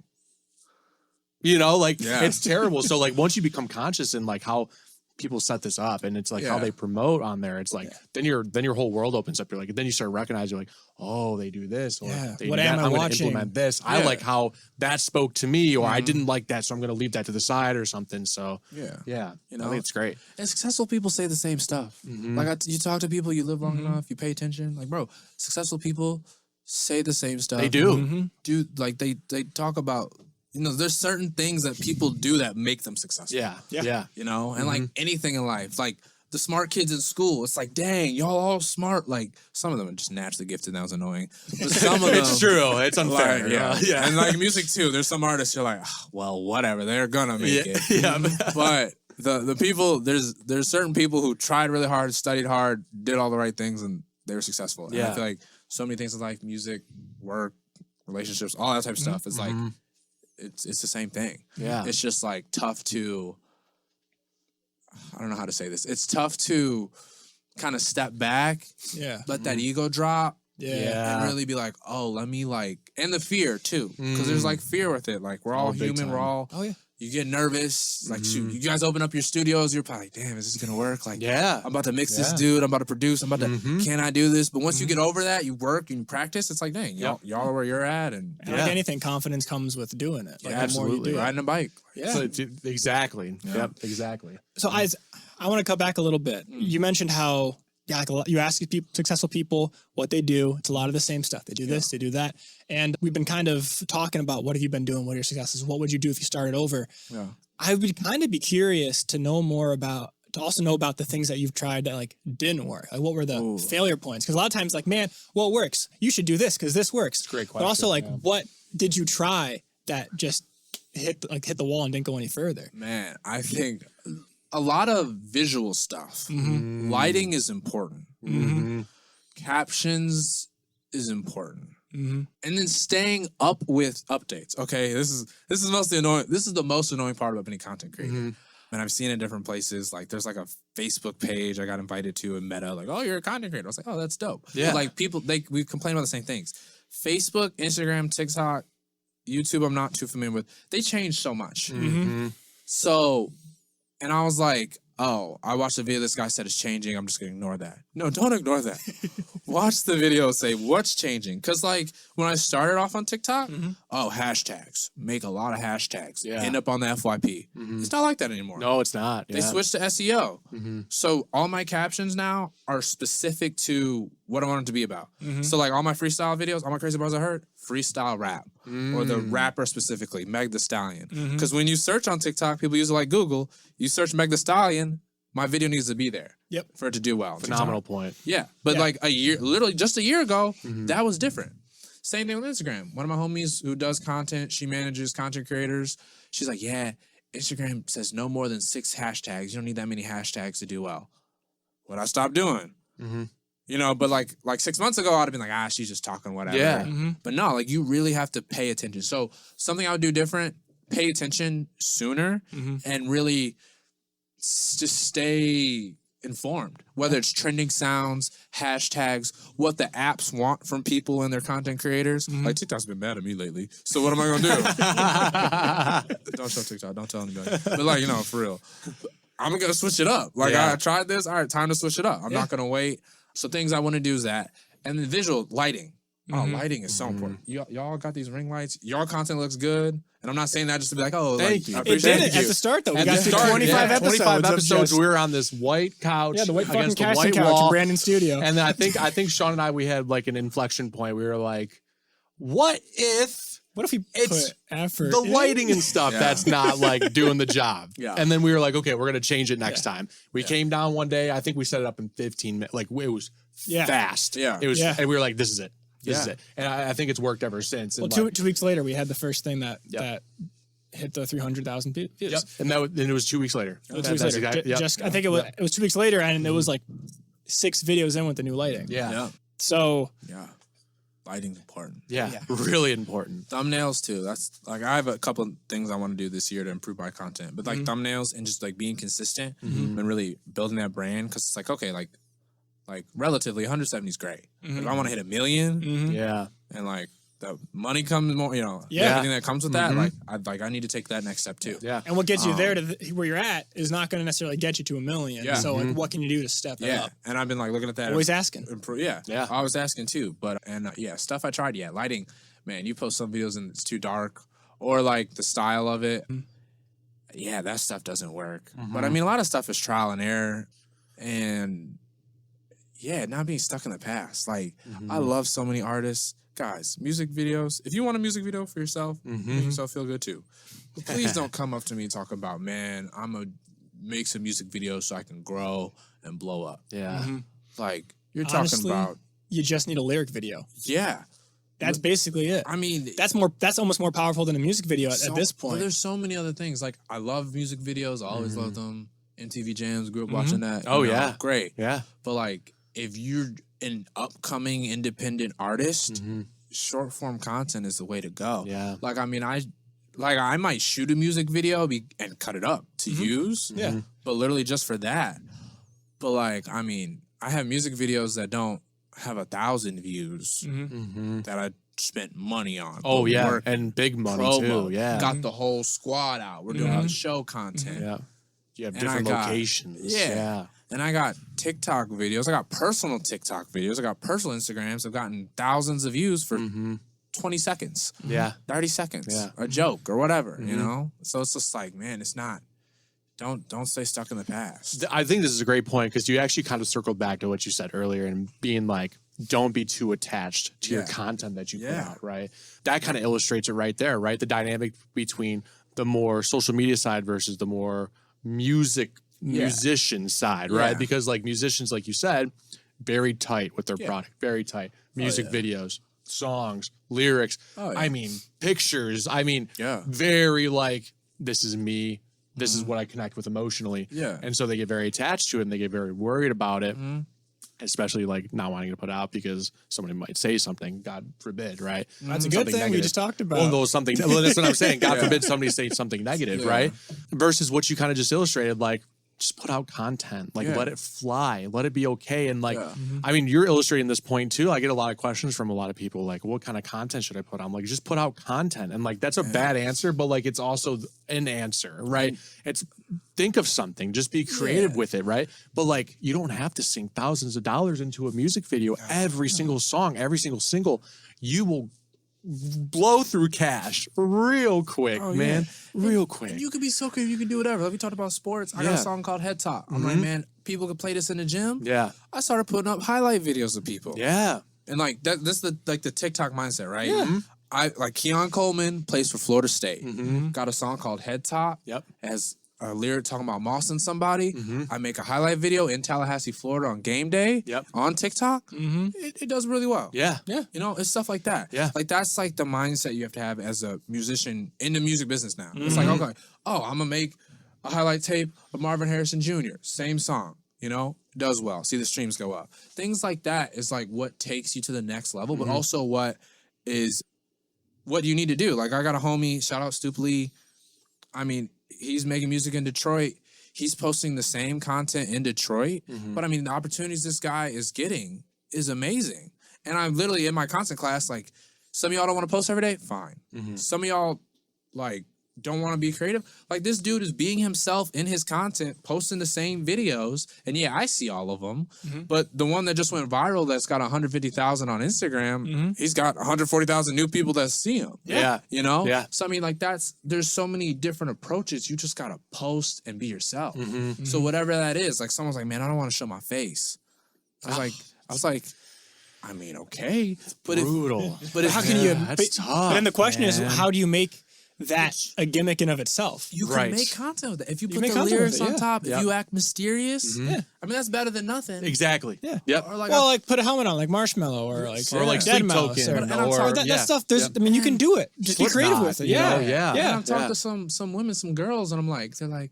Speaker 3: Yeah.
Speaker 2: it's terrible. So like once you become conscious and like how people set this up and it's like how
Speaker 3: Yeah.
Speaker 2: they promote on there, it's like then your whole world opens up. You're like, then you start recognizing like, oh, they do this, or
Speaker 1: Yeah.
Speaker 2: they
Speaker 1: What
Speaker 2: do
Speaker 1: am
Speaker 2: that.
Speaker 1: I
Speaker 2: I'm gonna
Speaker 1: watching?
Speaker 2: implement this. I
Speaker 3: Yeah.
Speaker 2: like how that spoke to me, or I didn't like that, so I'm gonna leave that to the side or something. So
Speaker 3: Yeah.
Speaker 2: yeah,
Speaker 3: You
Speaker 2: I
Speaker 3: know?
Speaker 2: think it's great.
Speaker 3: And successful people say the same stuff. Like you talk to people, you live long enough, you pay attention. Like, bro, successful people say the same stuff.
Speaker 2: They do.
Speaker 1: Mm-hmm.
Speaker 3: Dude, like they talk about, there's certain things that people do that make them successful.
Speaker 2: Yeah,
Speaker 1: Yeah.
Speaker 2: yeah.
Speaker 3: And like anything in life, like the smart kids in school, it's like, dang, y'all all smart. Like some of them are just naturally gifted. That was annoying. But some of them,
Speaker 2: It's true. It's unfair.
Speaker 3: like, yeah.
Speaker 2: yeah.
Speaker 3: And like music too. There's some artists you're like, "Ah, well, whatever. They're gonna make it.
Speaker 2: yeah.
Speaker 3: But the people, there's certain people who tried really hard, studied hard, did all the right things, and they were successful. And
Speaker 2: Yeah.
Speaker 3: I feel like so many things in life, music, work, relationships, all that type of stuff is like it's the same thing.
Speaker 2: Yeah.
Speaker 3: It's just like tough to, I don't know how to say this. It's tough to kind of step back,
Speaker 1: Yeah.
Speaker 3: let that ego drop,
Speaker 1: Yeah.
Speaker 2: Yeah.
Speaker 3: and really be like, oh, let me like, and the fear too, because there's like fear with it. Like we're all
Speaker 2: Oh, big
Speaker 3: human. We're
Speaker 2: time.
Speaker 3: all.
Speaker 1: Oh yeah.
Speaker 3: You get nervous. Like, shoot, you guys open up your studios. You're probably like, damn, is this gonna work? Like,
Speaker 2: Yeah.
Speaker 3: I'm about to mix this
Speaker 2: Yeah.
Speaker 3: dude. I'm about to produce. I'm about to. Can I do this? But once you get over that, you work and you practice. It's like, dang, y'all are where you're at, and
Speaker 1: And like anything, confidence comes with doing it. Like
Speaker 3: yeah,
Speaker 1: the more you
Speaker 2: absolutely.
Speaker 1: do it.
Speaker 3: riding a bike.
Speaker 1: Yeah.
Speaker 2: So exactly. Yep. Exactly.
Speaker 1: So I want to cut back a little bit. You mentioned how like you ask people, successful people what they do. It's a lot of the same stuff. They do this, they do that, and we've been kind of talking about what have you been doing, what are your successes, what would you do if you started over.
Speaker 3: Yeah.
Speaker 1: I would kind of be curious to know more about, to also know about the things that you've tried that like didn't work. Like what were the failure points? Because a lot of times, like, man, what works? You should do this because this works.
Speaker 2: Great
Speaker 1: But also,
Speaker 2: question,
Speaker 1: like,
Speaker 2: yeah.
Speaker 1: what did you try that just hit the wall and didn't go any further?
Speaker 3: Man, I think a lot of visual stuff. Lighting is important. Captions is important. And then staying up with updates. Okay, this is mostly annoying. This is the most annoying part about being a content creator. And I've seen it in different places. Like there's like a Facebook page I got invited to in Meta. Like, oh, you're a content creator. I was like, oh, that's dope.
Speaker 2: Yeah.
Speaker 3: But like people, we complain about the same things. Facebook, Instagram, TikTok, YouTube. I'm not too familiar with. They change so much. So, and I was like, oh, I watched the video. This guy said it's changing. I'm just gonna ignore that. No, don't ignore that. Watch the video and say what's changing. Cause like when I started off on TikTok, oh, hashtags. Make a lot of hashtags.
Speaker 2: Yeah.
Speaker 3: End up on the FYP. It's not like that anymore.
Speaker 2: No, it's not.
Speaker 3: They switched to SEO. So all my captions now are specific to what I want it to be about. So like all my freestyle videos, all my crazy bars I heard, freestyle rap. Or the rapper specifically, Meg the Stallion. Because when you search on TikTok, people use it like Google. You search Meg the Stallion, my video needs to be there.
Speaker 1: Yep.
Speaker 3: For it to do well.
Speaker 2: Phenomenal point.
Speaker 3: Yeah. But like literally just a year ago, that was different. Same thing with Instagram. One of my homies who does content, she manages content creators. She's like, yeah, Instagram says no more than 6 hashtags. You don't need that many hashtags to do well. What I stopped doing. But like 6 months ago, I'd have been like, she's just talking whatever.
Speaker 2: Yeah.
Speaker 3: But no, like you really have to pay attention. So something I would do different, pay attention sooner and really just stay informed. Whether it's trending sounds, hashtags, what the apps want from people and their content creators. Like TikTok's been mad at me lately. So what am I gonna do? Don't show TikTok. Don't tell anybody. But like, for real. I'm gonna switch it up. Like I tried this. All right, time to switch it up. I'm not gonna wait. So things I want to do is that. And then visual lighting. Oh, lighting is so important. Y'all got these ring lights. Y'all content looks good. And I'm not saying that just to be like, oh,
Speaker 2: Thank you.
Speaker 3: I
Speaker 1: It
Speaker 3: appreciate
Speaker 1: did it at the start though. We
Speaker 2: At
Speaker 1: got
Speaker 2: the
Speaker 1: through
Speaker 2: start,
Speaker 1: 25 episodes.
Speaker 2: 25
Speaker 1: of
Speaker 2: episodes.
Speaker 1: just-
Speaker 2: We were on this white couch.
Speaker 1: Yeah, the white fucking
Speaker 2: against the
Speaker 1: casting
Speaker 2: white
Speaker 1: couch
Speaker 2: wall.
Speaker 1: in Brandon's studio.
Speaker 2: And then I think Sean and I, we had like an inflection point. We were like, what if
Speaker 1: What if we
Speaker 2: it's
Speaker 1: put effort
Speaker 2: the
Speaker 1: in?
Speaker 2: lighting and stuff that's not like doing the job?
Speaker 3: Yeah.
Speaker 2: And then we were like, okay, we're gonna change it next time. We came down one day. I think we set it up in 15 minutes. Like it was fast.
Speaker 3: Yeah.
Speaker 2: It was,
Speaker 1: Yeah.
Speaker 2: and we were like, this is it. This is
Speaker 3: Yeah.
Speaker 2: it. And I think it's worked ever since. And
Speaker 1: Well,
Speaker 2: like,
Speaker 1: 2 weeks later, we had the first thing that hit the 300,000 views.
Speaker 2: yep. And it was 2 weeks later.
Speaker 1: It was 2 weeks later.
Speaker 2: Exactly, yep.
Speaker 1: Just I think it was 2 weeks later, and it was like 6 videos in with the new lighting.
Speaker 2: Yeah.
Speaker 3: Yeah.
Speaker 1: So
Speaker 3: Yeah. lighting's important.
Speaker 2: Yeah, really important.
Speaker 3: Thumbnails too. That's like I have a couple of things I want to do this year to improve my content, but like thumbnails and just like being consistent and really building that brand, because it's like okay, like relatively 170 is great. If I want to hit 1 million,
Speaker 2: Yeah,
Speaker 3: and like the money comes more, you know,
Speaker 1: Yeah.
Speaker 3: everything that comes with that, like I need to take that next step too.
Speaker 2: yeah.
Speaker 1: And what gets you there to where you're at is not going to necessarily get you to 1 million.
Speaker 3: Yeah.
Speaker 1: So like, what can you do to step that
Speaker 3: Yeah,
Speaker 1: up?
Speaker 3: and I've been like looking at that.
Speaker 1: Always asking.
Speaker 3: Yeah,
Speaker 2: Yeah.
Speaker 3: I was asking too, but stuff I tried. Yeah, lighting, man. You post some videos and it's too dark, or like the style of it. Yeah, that stuff doesn't work. But I mean, a lot of stuff is trial and error, and yeah, not being stuck in the past. Like I love so many artists, guys. Music videos. If you want a music video for yourself, make yourself feel good too. But please don't come up to me and talk about, man, I'm gonna make some music videos so I can grow and blow up.
Speaker 2: Yeah.
Speaker 3: Like you're
Speaker 1: Honestly,
Speaker 3: talking about.
Speaker 1: You just need a lyric video.
Speaker 3: Yeah.
Speaker 1: That's basically it.
Speaker 3: I mean,
Speaker 1: That's almost more powerful than a music video at this
Speaker 3: But
Speaker 1: point.
Speaker 3: there's so many other things. Like I love music videos. I always loved them. MTV Jams, grew up watching that.
Speaker 2: Oh,
Speaker 3: you know,
Speaker 2: yeah.
Speaker 3: great.
Speaker 2: Yeah.
Speaker 3: But like, if you're an upcoming independent artist, short form content is the way to go.
Speaker 2: Yeah.
Speaker 3: Like, I mean, I might shoot a music video and cut it up to use.
Speaker 1: Yeah.
Speaker 3: But literally just for that. But like, I mean, I have music videos that don't have 1,000 views that I spent money on.
Speaker 2: Oh,
Speaker 3: But
Speaker 2: yeah.
Speaker 3: work,
Speaker 2: And big money
Speaker 3: promo,
Speaker 2: too. Yeah.
Speaker 3: got the whole squad out. We're doing all the show content.
Speaker 2: Yeah. You have
Speaker 3: And
Speaker 2: different
Speaker 3: I got-
Speaker 2: locations.
Speaker 3: yeah.
Speaker 2: Yeah.
Speaker 3: And I got TikTok videos. I got personal TikTok videos. I got personal Instagrams. I've gotten thousands of views for 20 seconds,
Speaker 2: Yeah.
Speaker 3: 30 seconds,
Speaker 2: Yeah.
Speaker 3: a joke or whatever, you know? So it's just like, man, it's not, don't stay stuck in the past.
Speaker 2: I think this is a great point because you actually kind of circled back to what you said earlier and being like, don't be too attached to your content that you put
Speaker 3: Yeah.
Speaker 2: out, right? That kind of illustrates it right there, right? The dynamic between the more social media side versus the more musician side, right?
Speaker 3: Yeah.
Speaker 2: Because like musicians, like you said, very tight with their product, very tight. Music videos, songs, lyrics.
Speaker 3: Oh, yeah.
Speaker 2: I mean, pictures. I mean,
Speaker 3: Yeah.
Speaker 2: very like, this is me. This is what I connect with emotionally.
Speaker 3: Yeah.
Speaker 2: And so they get very attached to it and they get very worried about it, especially like not wanting to put it out because somebody might say something, God forbid, right?
Speaker 1: That's a good
Speaker 2: Something
Speaker 1: thing. We
Speaker 2: negative.
Speaker 1: just talked about.
Speaker 2: Well, no, something. Well, that's what I'm saying. God forbid somebody say something negative,
Speaker 3: Yeah.
Speaker 2: right? Versus what you kind of just illustrated, like just put out content, like
Speaker 3: Yeah.
Speaker 2: let it fly, let it be okay. And like,
Speaker 3: Yeah.
Speaker 2: I mean, you're illustrating this point too. I get a lot of questions from a lot of people, like, what kind of content should I put out? I'm like, just put out content. And like, that's a bad answer, but like, it's also an answer, right? It's think of something, just be creative with it, right? But like, you don't have to sink thousands of dollars into a music video. Every single song, every single single, you will blow through cash real quick, man. Real quick.
Speaker 3: You could be so creative. You could do whatever. Like we talked about sports. I got
Speaker 2: Yeah.
Speaker 3: a song called Head Top. I'm like, man, people could play this in the gym.
Speaker 2: Yeah.
Speaker 3: I started putting up highlight videos of people.
Speaker 2: Yeah.
Speaker 3: And like that's the TikTok mindset, right? Yeah. I like Keon Coleman plays for Florida State. Got a song called Head Top.
Speaker 2: Yep.
Speaker 3: Has a lyric talking about Moss and somebody. I make a highlight video in Tallahassee, Florida on game day.
Speaker 2: Yep.
Speaker 3: On TikTok. It does really well.
Speaker 2: Yeah.
Speaker 1: Yeah.
Speaker 3: You know, it's stuff like that.
Speaker 2: Yeah.
Speaker 3: Like that's like the mindset you have to have as a musician in the music business now. It's like, okay, I'm gonna make a highlight tape of Marvin Harrison Jr. Same song, you know, does well. See the streams go up. Things like that is like what takes you to the next level, but also what you need to do. Like I got a homie, shout out Stoop Lee. I mean, he's making music in Detroit. He's posting the same content in Detroit. But I mean, the opportunities this guy is getting is amazing. And I'm literally in my content class, like, some of y'all don't want to post every day? Fine. Some of y'all, like, don't want to be creative. Like, this dude is being himself in his content, posting the same videos. And yeah, I see all of them. But the one that just went viral that's got 150,000 on Instagram, he's got 140,000 new people that see him.
Speaker 2: Yeah.
Speaker 3: You know?
Speaker 2: Yeah.
Speaker 3: So, I mean, like, there's so many different approaches. You just got to post and be yourself. So, whatever that is, like, someone's like, man, I don't want to show my face. I was like, I mean, okay. But
Speaker 2: Brutal.
Speaker 3: But
Speaker 1: How can you?
Speaker 2: That's
Speaker 1: But
Speaker 2: tough,
Speaker 1: then the question is,
Speaker 2: man.
Speaker 1: how do you make that a gimmick in of itself?
Speaker 3: you can
Speaker 2: Right.
Speaker 3: make content with it. If you put
Speaker 1: make
Speaker 3: the
Speaker 1: content with
Speaker 3: lyrics
Speaker 1: it,
Speaker 3: on
Speaker 1: yeah.
Speaker 3: top,
Speaker 2: Yep.
Speaker 3: if you act mysterious,
Speaker 1: Yeah.
Speaker 3: I mean, that's better than nothing.
Speaker 2: Exactly.
Speaker 1: Yeah.
Speaker 2: Yep.
Speaker 3: Or like,
Speaker 1: Well, like put a helmet on, like Marshmallow, or like
Speaker 2: Or like
Speaker 1: Dead
Speaker 2: Sleep
Speaker 1: Mouse,
Speaker 2: Token.
Speaker 1: or,
Speaker 3: And I'm talking-
Speaker 1: that,
Speaker 2: yeah.
Speaker 1: that stuff. There's, I mean, you can do it. Just be creative
Speaker 2: Slipknot,
Speaker 1: with it.
Speaker 2: you
Speaker 1: Yeah,
Speaker 2: know? Yeah.
Speaker 3: and I'm talking
Speaker 2: Yeah.
Speaker 3: to some women, some girls, and I'm like, they're like,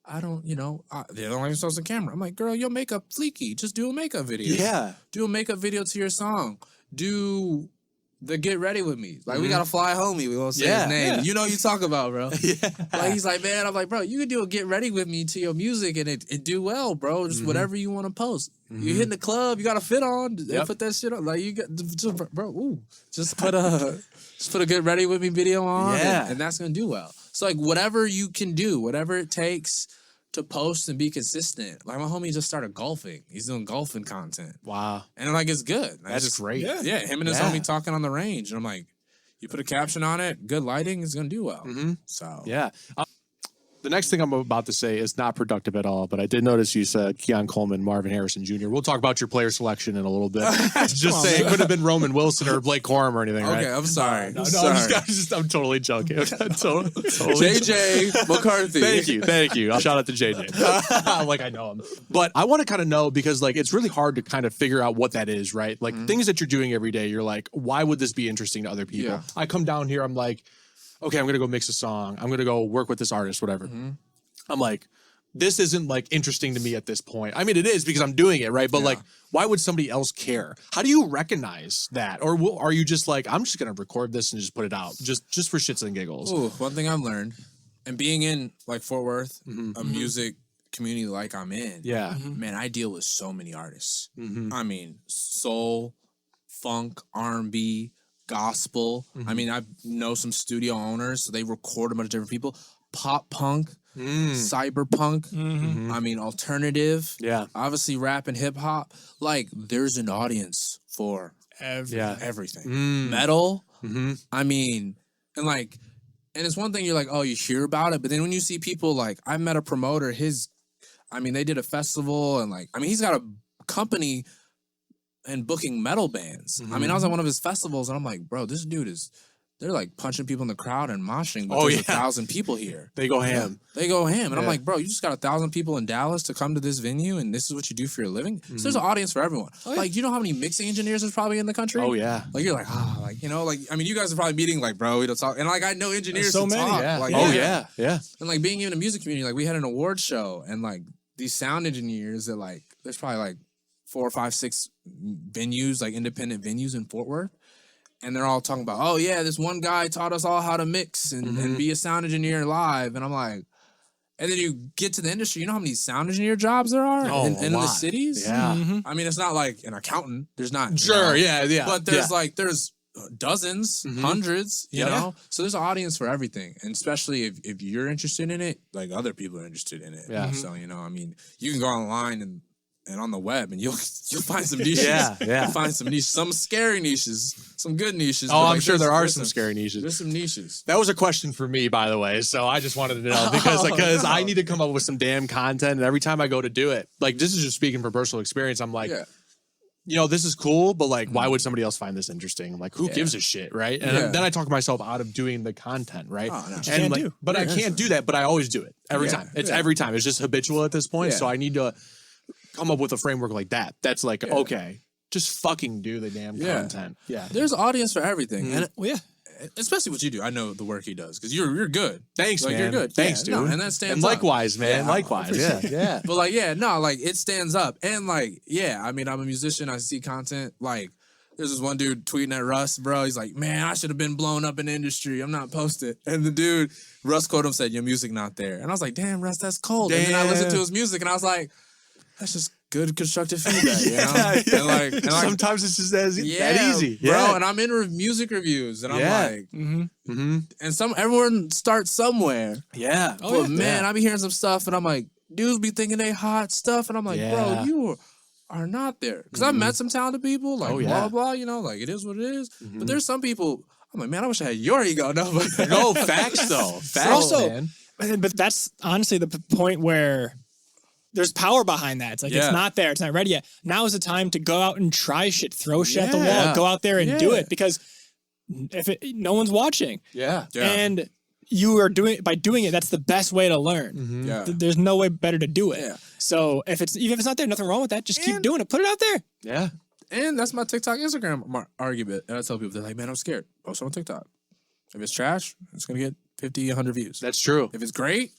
Speaker 3: I don't, you know, they don't even show the camera. I'm like, girl, your makeup fleeky. Just do a makeup video.
Speaker 2: Yeah.
Speaker 3: Do a makeup video to your song. Do the Get Ready With Me. Like, we got a fly homie. We won't say his name.
Speaker 2: Yeah.
Speaker 3: You know who you talk about, bro.
Speaker 2: Yeah.
Speaker 3: Like, he's like, man, I'm like, bro, you can do a Get Ready With Me to your music and it do well, bro. Just whatever you want to post. You hitting the club, you got a fit on.
Speaker 2: Yep.
Speaker 3: Put that shit on. Like, you got, just, bro, just put a Get Ready With Me video on.
Speaker 2: Yeah.
Speaker 3: And that's going to do well. So, like, whatever you can do, whatever it takes to post and be consistent. Like, my homie just started golfing. He's doing golfing content.
Speaker 2: Wow.
Speaker 3: And, like, it's good. Like,
Speaker 2: That's
Speaker 3: just
Speaker 2: great.
Speaker 3: Yeah, him and his homie talking on the range. And I'm like, you put a caption on it, good lighting, it's going to do well. So,
Speaker 2: Yeah. The next thing I'm about to say is not productive at all, but I did notice you said Keon Coleman, Marvin Harrison Jr. We'll talk about your player selection in a little bit. Just saying, it could have been Roman Wilson or Blake Corum or anything, right?
Speaker 3: okay, I'm sorry.
Speaker 2: No,
Speaker 3: sorry.
Speaker 2: I'm totally joking. totally
Speaker 3: JJ McCarthy.
Speaker 2: Thank you. I'll shout out to JJ. Like I know him. But I want to kind of know because like it's really hard to kind of figure out what that is, right? Like things that you're doing every day, you're like, why would this be interesting to other people?
Speaker 3: Yeah.
Speaker 2: I come down here, I'm like, okay, I'm gonna go mix a song. I'm gonna go work with this artist, whatever. I'm like, this isn't like interesting to me at this point. I mean, it is because I'm doing it, right? But like, why would somebody else care? How do you recognize that? Or are you just like, I'm just gonna record this and just put it out, just for shits and giggles?
Speaker 3: Ooh, one thing I've learned, and being in like Fort Worth, a music community like I'm in, man, I deal with so many artists. I mean, soul, funk, R&B, gospel. I mean, I know some studio owners, so they record a bunch of different people. Pop punk, cyberpunk, I mean, alternative.
Speaker 2: Yeah.
Speaker 3: Obviously, rap and hip hop. Like, there's an audience for everything. Metal. I mean, and like, and it's one thing you're like, oh, you hear about it, but then when you see people like, I met a promoter, they did a festival, and like, I mean, he's got a company and booking metal bands. I mean, I was at one of his festivals, and I'm like, bro, this dude they're like punching people in the crowd and moshing, but there's 1,000 people here.
Speaker 2: They go ham.
Speaker 3: They go ham. And I'm like, bro, you just got 1,000 people in Dallas to come to this venue, and this is what you do for your living? So there's an audience for everyone. Like, you know how many mixing engineers there's probably in the country?
Speaker 2: Oh, yeah.
Speaker 3: Like, you're like, like, you know, like, I mean, you guys are probably meeting, like, bro, we don't talk. And, like, I know engineers
Speaker 1: so
Speaker 3: to
Speaker 1: many.
Speaker 3: talk.
Speaker 2: Yeah.
Speaker 3: Like,
Speaker 2: Yeah.
Speaker 3: And, like, being in a music community, like, we had an award show, and, like, these sound engineers that, like, there's probably, like, 4, 5, 6 venues, like, independent venues in Fort Worth. And they're all talking about, oh, yeah, this one guy taught us all how to mix and be a sound engineer live. And I'm like, and then you get to the industry, you know how many sound engineer jobs there are in the cities?
Speaker 2: Yeah.
Speaker 3: I mean, it's not like an accountant. There's not.
Speaker 2: Sure, yeah.
Speaker 3: But there's there's dozens, hundreds, you know? So there's an audience for everything. And especially if you're interested in it, like other people are interested in it.
Speaker 2: Yeah.
Speaker 3: So, you know, I mean, you can go online and on the web, and you'll find some niches. You'll find some niches, some scary niches, some good niches.
Speaker 2: Oh, I'm sure there are some scary niches.
Speaker 3: There's some niches.
Speaker 2: That was a question for me, by the way. So I just wanted to know because I need to come up with some damn content, and every time I go to do it, like this is just speaking from personal experience. I'm like, you know, this is cool, but like, why would somebody else find this interesting? I'm like, who gives a shit, right? And then I talk myself out of doing the content, right?
Speaker 3: Oh, no.
Speaker 2: And like, but I can't do that. But I always do it every time. It's every time. It's just habitual at this point. So I need to come up with a framework like that. That's like, okay, just fucking do the damn content. Yeah.
Speaker 3: There's an audience for everything. And especially what you do. I know the work he does because you're good.
Speaker 2: Thanks,
Speaker 3: like,
Speaker 2: man.
Speaker 3: You're good.
Speaker 2: Thanks, dude.
Speaker 3: No, and that stands
Speaker 2: and likewise,
Speaker 3: up.
Speaker 2: man. Likewise. Yeah.
Speaker 3: But like, like it stands up. And like, I mean, I'm a musician. I see content. Like, there's this one dude tweeting at Russ, bro. He's like, man, I should have been blown up in the industry. I'm not posted. And the dude, Russ quote him, said, your music not there. And I was like, damn, Russ, that's cold. And then I listened to his music and I was like, that's just good constructive feedback, you know? And like
Speaker 2: sometimes it's just that easy.
Speaker 3: Bro, and I'm in music reviews and I'm like, and everyone starts somewhere.
Speaker 2: Yeah.
Speaker 3: But man, I be hearing some stuff and I'm like, dudes be thinking they hot stuff and I'm like, bro, you are not there. Because I've met some talented people, like blah, blah, you know, like it is what it is. But there's some people, I'm like, man, I wish I had your ego. No,
Speaker 2: facts though. Facts,
Speaker 1: also,
Speaker 2: man.
Speaker 1: But that's honestly the point where there's power behind that. It's like, it's not there. It's not ready yet. Now is the time to go out and try shit, throw shit at the wall, go out there and do it because no one's watching.
Speaker 2: Yeah.
Speaker 1: And you are by doing it, that's the best way to learn. There's no way better to do it. So even if it's not there, nothing wrong with that. Just keep doing it. Put it out there.
Speaker 2: Yeah.
Speaker 3: And that's my TikTok, Instagram argument. And I tell people, they're like, man, I'm scared. Post on TikTok. If it's trash, it's going to get 50, 100 views.
Speaker 2: That's true.
Speaker 3: If it's great,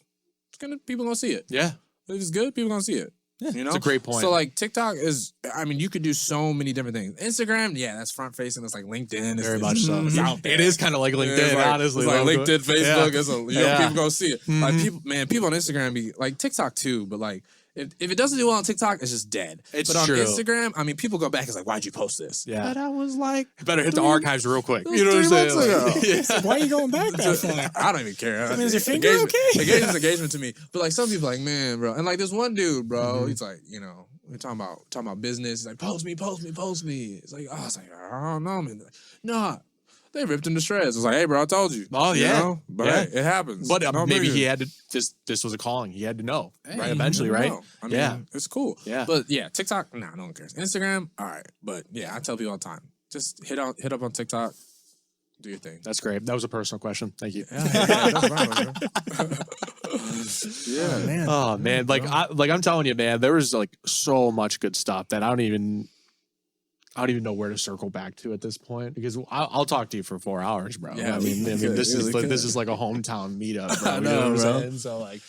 Speaker 3: people going to see it.
Speaker 2: Yeah.
Speaker 3: If it's good, people going to see it. You know,
Speaker 2: It's a great point.
Speaker 3: So like TikTok is, I mean, you could do so many different things. Instagram, yeah, that's front facing. It's like LinkedIn.
Speaker 2: Very much so.
Speaker 3: It's out there.
Speaker 2: It is kind of like LinkedIn,
Speaker 3: It's like,
Speaker 2: honestly.
Speaker 3: It's like
Speaker 2: logo.
Speaker 3: LinkedIn, Facebook.
Speaker 2: Yeah.
Speaker 3: It's a, people go see it. Like people on Instagram be like TikTok too, but like if it doesn't do well on TikTok, it's just dead.
Speaker 2: It's
Speaker 3: but on
Speaker 2: true.
Speaker 3: Instagram, I mean, people go back. It's like, why'd you post this?
Speaker 2: Yeah.
Speaker 3: But I was like,
Speaker 2: You better hit the archives real quick.
Speaker 3: It was
Speaker 2: You know what I'm
Speaker 3: 3
Speaker 2: saying?
Speaker 3: months
Speaker 2: Like,
Speaker 3: ago.
Speaker 2: yeah.
Speaker 1: Why are you going back that far?
Speaker 3: I don't even care.
Speaker 1: I mean, is your finger
Speaker 3: Engagement's engagement to me. But like some people, like, man, bro, and like this one dude, bro, he's like, you know, we're talking about business. He's like, post me. It's like, oh, I was like, I don't know, man. Like, nah, they ripped him to shreds. I was like, hey, bro, I told you.
Speaker 2: Oh,
Speaker 3: You
Speaker 2: yeah.
Speaker 3: know? But
Speaker 2: Yeah.
Speaker 3: hey, it happens.
Speaker 2: But
Speaker 3: No
Speaker 2: maybe
Speaker 3: biggie.
Speaker 2: he had to. This was a calling. He had to know,
Speaker 3: Hey,
Speaker 2: right?
Speaker 3: you
Speaker 2: Eventually,
Speaker 3: never
Speaker 2: right?
Speaker 3: know. I mean,
Speaker 2: Yeah.
Speaker 3: it's cool.
Speaker 2: Yeah.
Speaker 3: But yeah, TikTok, nah, no one cares. Instagram, all right. But yeah, I tell people all the time, just hit up on TikTok, do your thing.
Speaker 2: That's great. That was a personal question. Thank you.
Speaker 3: Yeah, that's fine, bro. Yeah,
Speaker 1: Man.
Speaker 2: Oh man, like I'm telling you, man, there was like so much good stuff that I don't even know where to circle back to at this point because I'll talk to you for 4 hours, bro.
Speaker 3: Yeah,
Speaker 2: I mean,
Speaker 3: we
Speaker 2: this
Speaker 3: could,
Speaker 2: is
Speaker 3: we
Speaker 2: like,
Speaker 3: could.
Speaker 2: this is like a hometown meetup, bro.
Speaker 3: I
Speaker 2: You
Speaker 3: know,
Speaker 2: what I'm
Speaker 3: bro.
Speaker 2: saying? So like,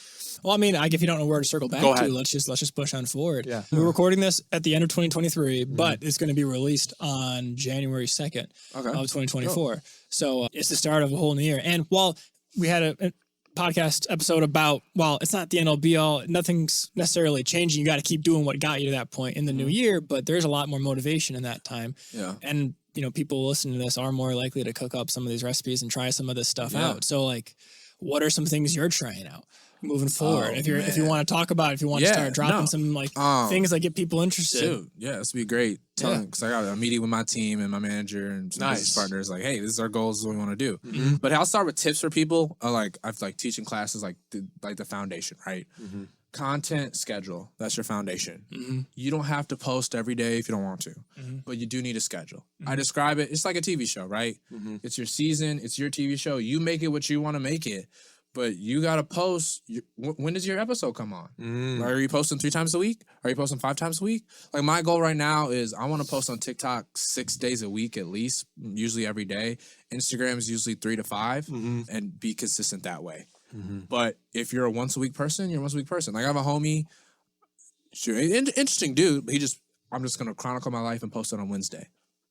Speaker 1: Well, I mean, if you don't know where to circle back
Speaker 2: Go
Speaker 1: to,
Speaker 2: ahead.
Speaker 1: let's just push on forward.
Speaker 2: Yeah.
Speaker 1: We're recording this at the end of 2023, but it's going to be released on January 2nd
Speaker 3: Okay.
Speaker 1: of 2024. So it's the start of a whole new year. And while we had a podcast episode about, well, it's not the end all be all, nothing's necessarily changing. You got to keep doing what got you to that point in the new year, but there's a lot more motivation in that time.
Speaker 3: Yeah.
Speaker 1: And, you know, people listening to this are more likely to cook up some of these recipes and try some of this stuff
Speaker 3: Yeah.
Speaker 1: out. So like, what are some things you're trying out moving forward?
Speaker 3: Oh,
Speaker 1: if you want to talk about it, if you want to
Speaker 3: Yeah,
Speaker 1: start dropping
Speaker 3: no.
Speaker 1: some like
Speaker 3: Things
Speaker 1: things that get people interested.
Speaker 3: Dude, yeah, this would be great. Because I got a meeting with my team and my manager and some business partners. Like, hey, this is our goals. This is what we want to do. But I'll start with tips for people. I've like teaching classes like the foundation, right? Content schedule. That's your foundation. You don't have to post every day if you don't want to, but you do need a schedule. I describe it. It's like a TV show, right? It's your season. It's your TV show. You make it what you want to make it. But you gotta post. When does your episode come on? Like, are you posting 3 times a week? Are you posting 5 times a week? Like my goal right now is I want to post on TikTok 6 days a week at least, usually every day. Instagram is usually 3 to 5, and be consistent that way. But if you're a once a week person, you're a once a week person. Like I have a homie, interesting dude, but I'm just gonna chronicle my life and post it on Wednesday.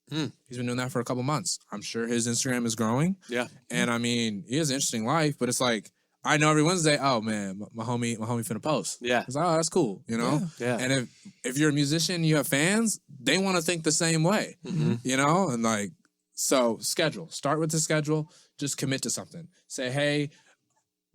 Speaker 3: He's been doing that for a couple months. I'm sure his Instagram is growing.
Speaker 2: yeah,
Speaker 3: And I mean, he has an interesting life, but it's like I know every Wednesday, oh man, my homie finna post.
Speaker 2: Yeah.
Speaker 3: It's like, oh, that's cool, you know?
Speaker 2: Yeah.
Speaker 3: And if you're a musician, you have fans, they want to think the same way. You know? And like, so schedule. Start with the schedule. Just commit to something. Say, hey,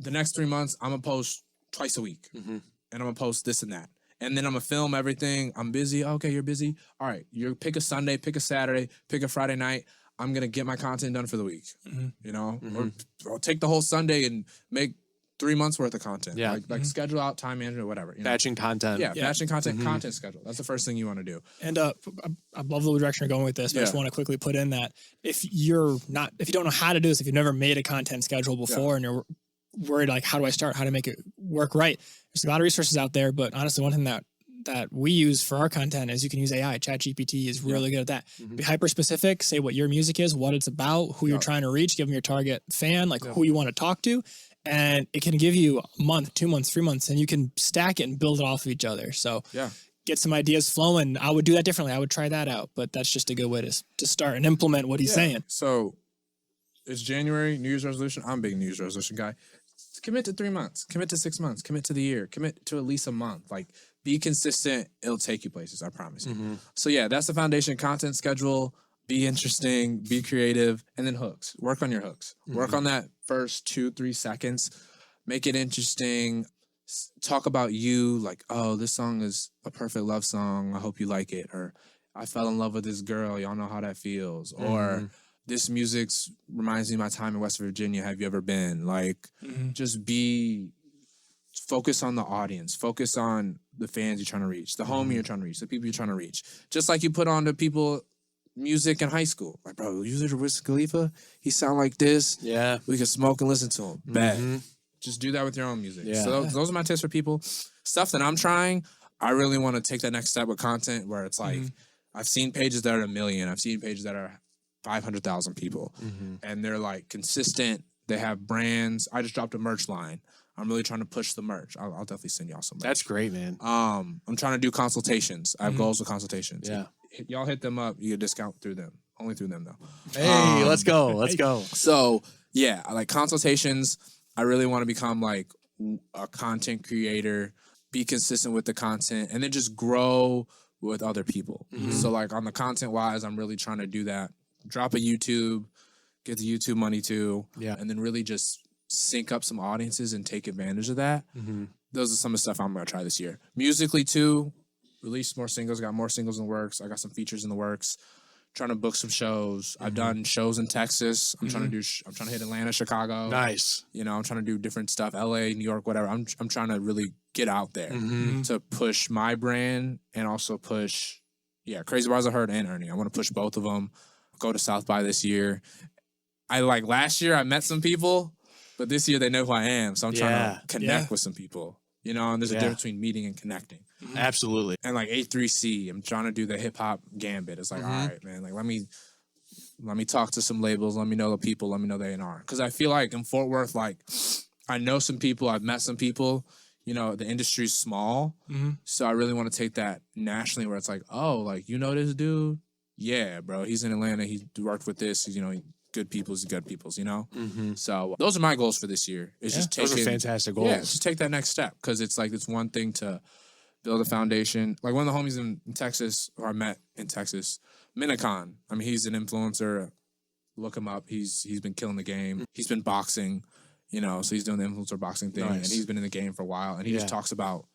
Speaker 3: the next 3 months, I'm gonna post twice a week. And I'm gonna post this and that. And then I'm gonna film everything. I'm busy. Okay, you're busy. All right, you pick a Sunday, pick a Saturday, pick a Friday night. I'm gonna get my content done for the week. You know, or take the whole Sunday and make 3 months worth of content.
Speaker 2: Yeah.
Speaker 3: Like schedule out time management, whatever. You know?
Speaker 2: batching content.
Speaker 3: Yeah, batching content schedule. That's the first thing you want to do.
Speaker 1: And I love the direction you're going with this, but I just want to quickly put in that if you don't know how to do this, if you've never made a content schedule before and you're worried like, how do I start? How to make it work right? There's a lot of resources out there, but honestly, one thing that we use for our content is you can use AI. ChatGPT is really good at that. Be hyper specific, say what your music is, what it's about, who you're trying to reach, give them your target fan, like who you want to talk to. And it can give you a month, 2 months, 3 months, and you can stack it and build it off of each other. So get some ideas flowing. I would do that differently. I would try that out, but that's just a good way to start and implement what he's saying.
Speaker 3: So it's January, New Year's resolution. I'm a big New Year's resolution guy. Commit to 3 months, commit to 6 months, commit to the year, commit to at least a month. Like, be consistent. It'll take you places, I promise you. So yeah, that's the foundation. Content schedule, be interesting, be creative, and then hooks. Work on your hooks. Work on that first 2-3 seconds. Make it interesting. Talk about you, like, oh, this song is a perfect love song. I hope you like it. Or I fell in love with this girl. Y'all know how that feels. Or this music reminds me of my time in West Virginia. Have you ever been? Like, just focus on the audience. Focus on the fans you're trying to reach, the homie you're trying to reach, the people you're trying to reach. Just like you put on to people music in high school. Like, bro, you listen to Wiz Khalifa? He sound like this.
Speaker 2: Yeah.
Speaker 3: We can smoke and listen to him. Bet. Just do that with your own music.
Speaker 2: Yeah.
Speaker 3: So those are my tips for people. Stuff that I'm trying, I really want to take that next step with content where it's like, I've seen pages that are 1 million. I've seen pages that are 500,000 people. And they're like consistent. They have brands. I just dropped a merch line. I'm really trying to push the merch. I'll definitely send y'all some merch.
Speaker 2: That's great, man.
Speaker 3: I'm trying to do consultations. I have goals with consultations.
Speaker 2: Yeah.
Speaker 3: Y'all hit them up. You get a discount through them. Only through them, though.
Speaker 2: Hey, let's go. Let's go.
Speaker 3: So, yeah, I like consultations. I really want to become like a content creator, be consistent with the content, and then just grow with other people. So, like, on the content wise, I'm really trying to do that. Drop a YouTube, get the YouTube money too, and then really just sync up some audiences and take advantage of that. Those are some of the stuff I'm going to try this year. Musically too, release more singles, got more singles in the works. I got some features in the works. Trying to book some shows. I've done shows in Texas. I'm trying to I'm trying to hit Atlanta, Chicago.
Speaker 2: Nice.
Speaker 3: You know, I'm trying to do different stuff. LA, New York, whatever. I'm trying to really get out there to push my brand and also push, Crazy Bars I Heard and Ernie. I want to push both of them. Go to South by this year. Last year I met some people, but this year they know who I am. So I'm trying to connect with some people. You know, and there's a difference between meeting and connecting.
Speaker 2: Absolutely.
Speaker 3: And like A3C, I'm trying to do the hip hop gambit. It's like, all right, man, like let me talk to some labels, let me know the people, let me know the A&R. Because I feel like in Fort Worth, like I know some people, I've met some people, you know, the industry's small. So I really want to take that nationally where it's like, oh, like, you know this dude? Yeah, bro, he's in Atlanta, he worked with this, you know, good people's, you know? So those are my goals for this year. It's just taking,
Speaker 2: those are fantastic goals.
Speaker 3: Yeah, just take that next step. Because it's like, it's one thing to build a foundation. Like one of the homies in Texas, or I met in Texas, Minicon. I mean, he's an influencer. Look him up. He's been killing the game. He's been boxing, you know, so he's doing the influencer boxing thing. And he's been in the game for a while. And he just talks about,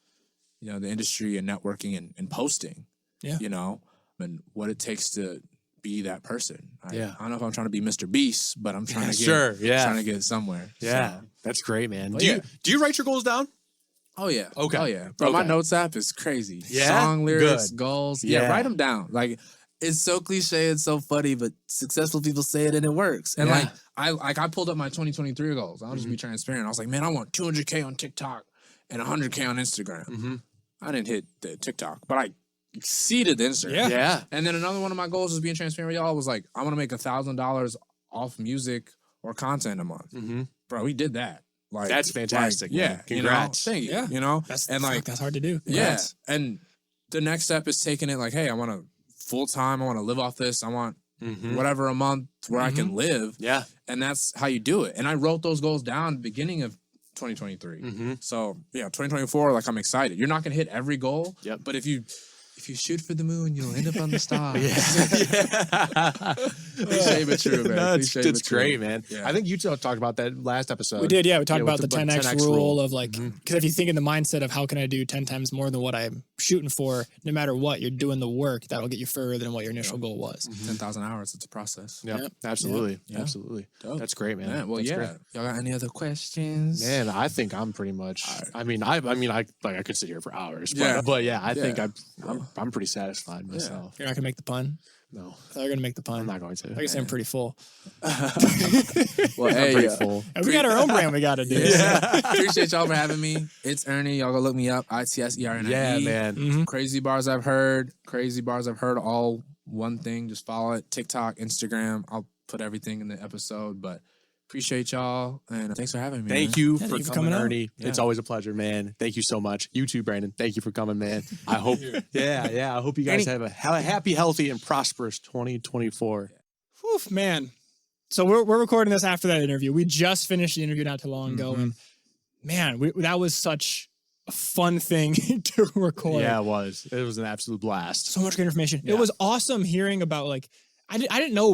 Speaker 3: you know, the industry and networking and posting, you know, and what it takes to be that person. I don't know if I'm trying to be Mr. Beast, but I'm trying to get trying to get somewhere.
Speaker 2: Yeah,
Speaker 3: so.
Speaker 2: That's great, man.
Speaker 3: But
Speaker 2: Do you write your goals down?
Speaker 3: Oh yeah.
Speaker 2: Okay.
Speaker 3: Oh yeah. Bro, my notes app is crazy.
Speaker 2: Yeah?
Speaker 3: Song lyrics,
Speaker 2: Good.
Speaker 3: goals. Yeah, write them down. Like it's so cliche, it's so funny, but successful people say it and it works. And like I pulled up my 2023 goals. I'll just be transparent. I was like, man, I want 200K on TikTok and 100K on Instagram. I didn't hit the TikTok, but I exceeded the Instagram.
Speaker 2: Yeah.
Speaker 3: And then another one of my goals is being transparent with y'all was like, I want to make $1,000 off music or content a month. Bro, we did that. Like
Speaker 2: that's fantastic.
Speaker 3: Like, yeah.
Speaker 2: Congrats.
Speaker 3: You know? Thank you. Yeah. You know?
Speaker 1: That's hard to do.
Speaker 3: Congrats. Yeah. And the next step is taking it like, hey, I want to full time. I want to live off this. I want whatever a month where I can live. Yeah. And that's how you do it. And I wrote those goals down at the beginning of 2023. So yeah, 2024, like I'm excited. You're not gonna hit every goal. But if you shoot for the moon, you'll end up on the stars. Cliche but true, man.
Speaker 2: No, it's great, man. I think you talked about that last episode.
Speaker 1: We did, we talked about the 10x rule of like, because if you think in the mindset of how can I do 10 times more than what I'm shooting for, no matter what, you're doing the work that'll get you further than what your initial goal was.
Speaker 3: 10,000 hours, it's a process.
Speaker 2: Yeah, absolutely. Absolutely.
Speaker 3: Dope.
Speaker 2: That's great, man.
Speaker 3: Well,
Speaker 2: That's great.
Speaker 3: Y'all got any other questions?
Speaker 2: Man, I think I'm pretty much. I mean, I could sit here for hours. But yeah, I think I'm pretty satisfied myself.
Speaker 1: You're not gonna make the pun.
Speaker 2: No,
Speaker 1: they're gonna make the pun.
Speaker 2: I'm not going to.
Speaker 1: I guess I'm pretty full.
Speaker 3: Well, hey,
Speaker 2: pretty full.
Speaker 1: And we got our own brand we got to do.
Speaker 3: Appreciate y'all for having me. It's Ernie. Y'all go look me up. ITSERNIE.
Speaker 2: Yeah, man.
Speaker 3: Crazy Bars I've Heard. Crazy Bars I've Heard. All one thing. Just follow it. TikTok, Instagram. I'll put everything in the episode. But appreciate y'all and thanks for having me.
Speaker 2: Thank you for coming,
Speaker 1: out.
Speaker 2: Ernie. It's always a pleasure, man. Thank you so much. You too, Brandon. Thank you for coming, man. I hope. I hope you guys have a happy, healthy, and prosperous 2024.
Speaker 1: Whew, man. So we're recording this after that interview. We just finished the interview not too long ago, and man, that was such a fun thing to record.
Speaker 2: Yeah, it was. It was an absolute blast.
Speaker 1: So much good information. Yeah. It was awesome hearing about like. I didn't know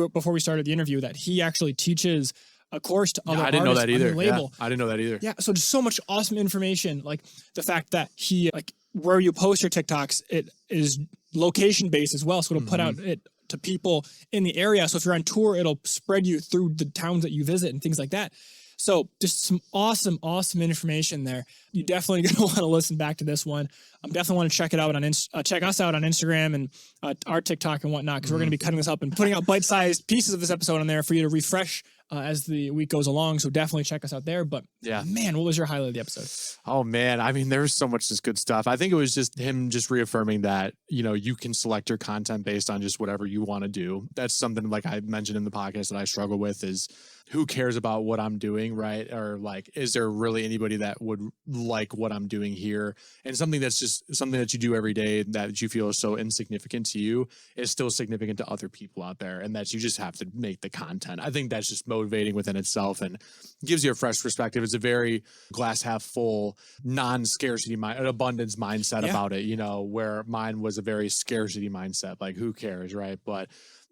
Speaker 1: before we started the interview that he actually teaches a course to other artists on the label.
Speaker 2: I didn't know that either.
Speaker 1: Yeah, so just so much awesome information. Like the fact that he like where you post your TikToks, it is location based as well. So it'll put out it to people in the area. So if you're on tour, it'll spread you through the towns that you visit and things like that. So just some awesome information there. You definitely gonna want to listen back to this one. Definitely want to check it out on check us out on Instagram and our TikTok and whatnot, because we're gonna be cutting this up and putting out bite-sized pieces of this episode on there for you to refresh as the week goes along. So definitely check us out there. But man, what was your highlight of the episode?
Speaker 2: Oh man, I mean, there was so much just good stuff. I think it was just him just reaffirming that, you know, you can select your content based on just whatever you want to do. That's something like I mentioned in the podcast that I struggle with is who cares about what I'm doing, right? Or like, is there really anybody that would like what I'm doing here? And something that's just something that you do every day that you feel is so insignificant to you is still significant to other people out there, and that you just have to make the content. I think that's just motivating within itself and gives you a fresh perspective. It's a very glass half full, non-scarcity an abundance mindset about it, you know, where mine was a very scarcity mindset, like who cares, right? But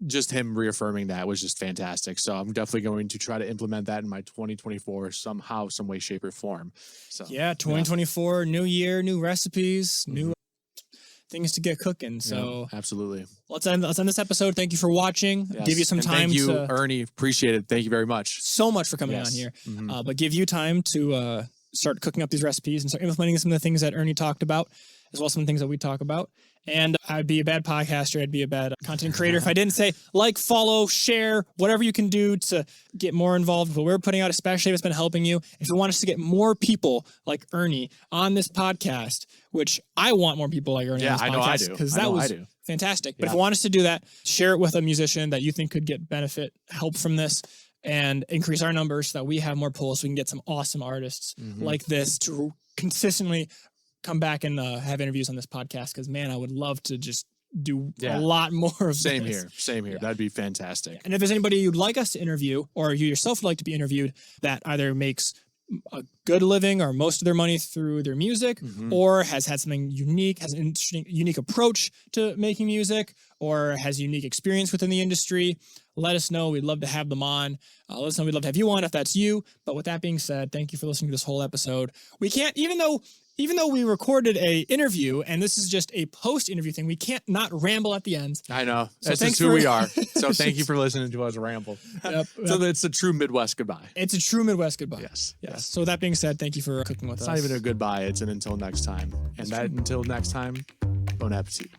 Speaker 2: just him reaffirming that was just fantastic. So I'm definitely going to try to implement that in my 2024 somehow, some way, shape, or form. So
Speaker 1: 2024, new year, new recipes, new things to get cooking. So
Speaker 2: absolutely.
Speaker 1: Let's end this episode. Thank you for watching.
Speaker 2: Yes.
Speaker 1: Give you some time.
Speaker 2: Thank you, Ernie. Appreciate it. Thank you very much.
Speaker 1: So much for coming on here. But give you time to start cooking up these recipes and start implementing some of the things that Ernie talked about, as well as some things that we talk about. And I'd be a bad podcaster. I'd be a bad content creator if I didn't say like, follow, share, whatever you can do to get more involved with what we're putting out, especially if it's been helping you. If you want us to get more people like Ernie on this podcast, which I want more people like Ernie on this podcast, because that was fantastic. But if you want us to do that, share it with a musician that you think could get help from this, and increase our numbers so that we have more pulls so we can get some awesome artists like this to consistently come back and have interviews on this podcast, because man, I would love to just do a lot more of
Speaker 2: Same
Speaker 1: this.
Speaker 2: here. That'd be fantastic.
Speaker 1: And if there's anybody you'd like us to interview, or you yourself would like to be interviewed, that either makes a good living or most of their money through their music, or has had something unique, has an interesting, unique approach to making music, or has unique experience within the industry, let us know. We'd love to have them on. Let us know. We'd love to have you on if that's you. But with that being said, thank you for listening to this whole episode. We can't, even though we recorded a interview and this is just a post-interview thing, we can't not ramble at the end.
Speaker 2: I know.
Speaker 1: So
Speaker 2: that's just who we are. So thank you for listening to us ramble. So it's a true Midwest goodbye.
Speaker 1: It's a true Midwest goodbye.
Speaker 2: Yes.
Speaker 1: So with that being said, thank you for cooking with us.
Speaker 2: It's not even a goodbye. It's an until next time. And that until next time, bon appetit.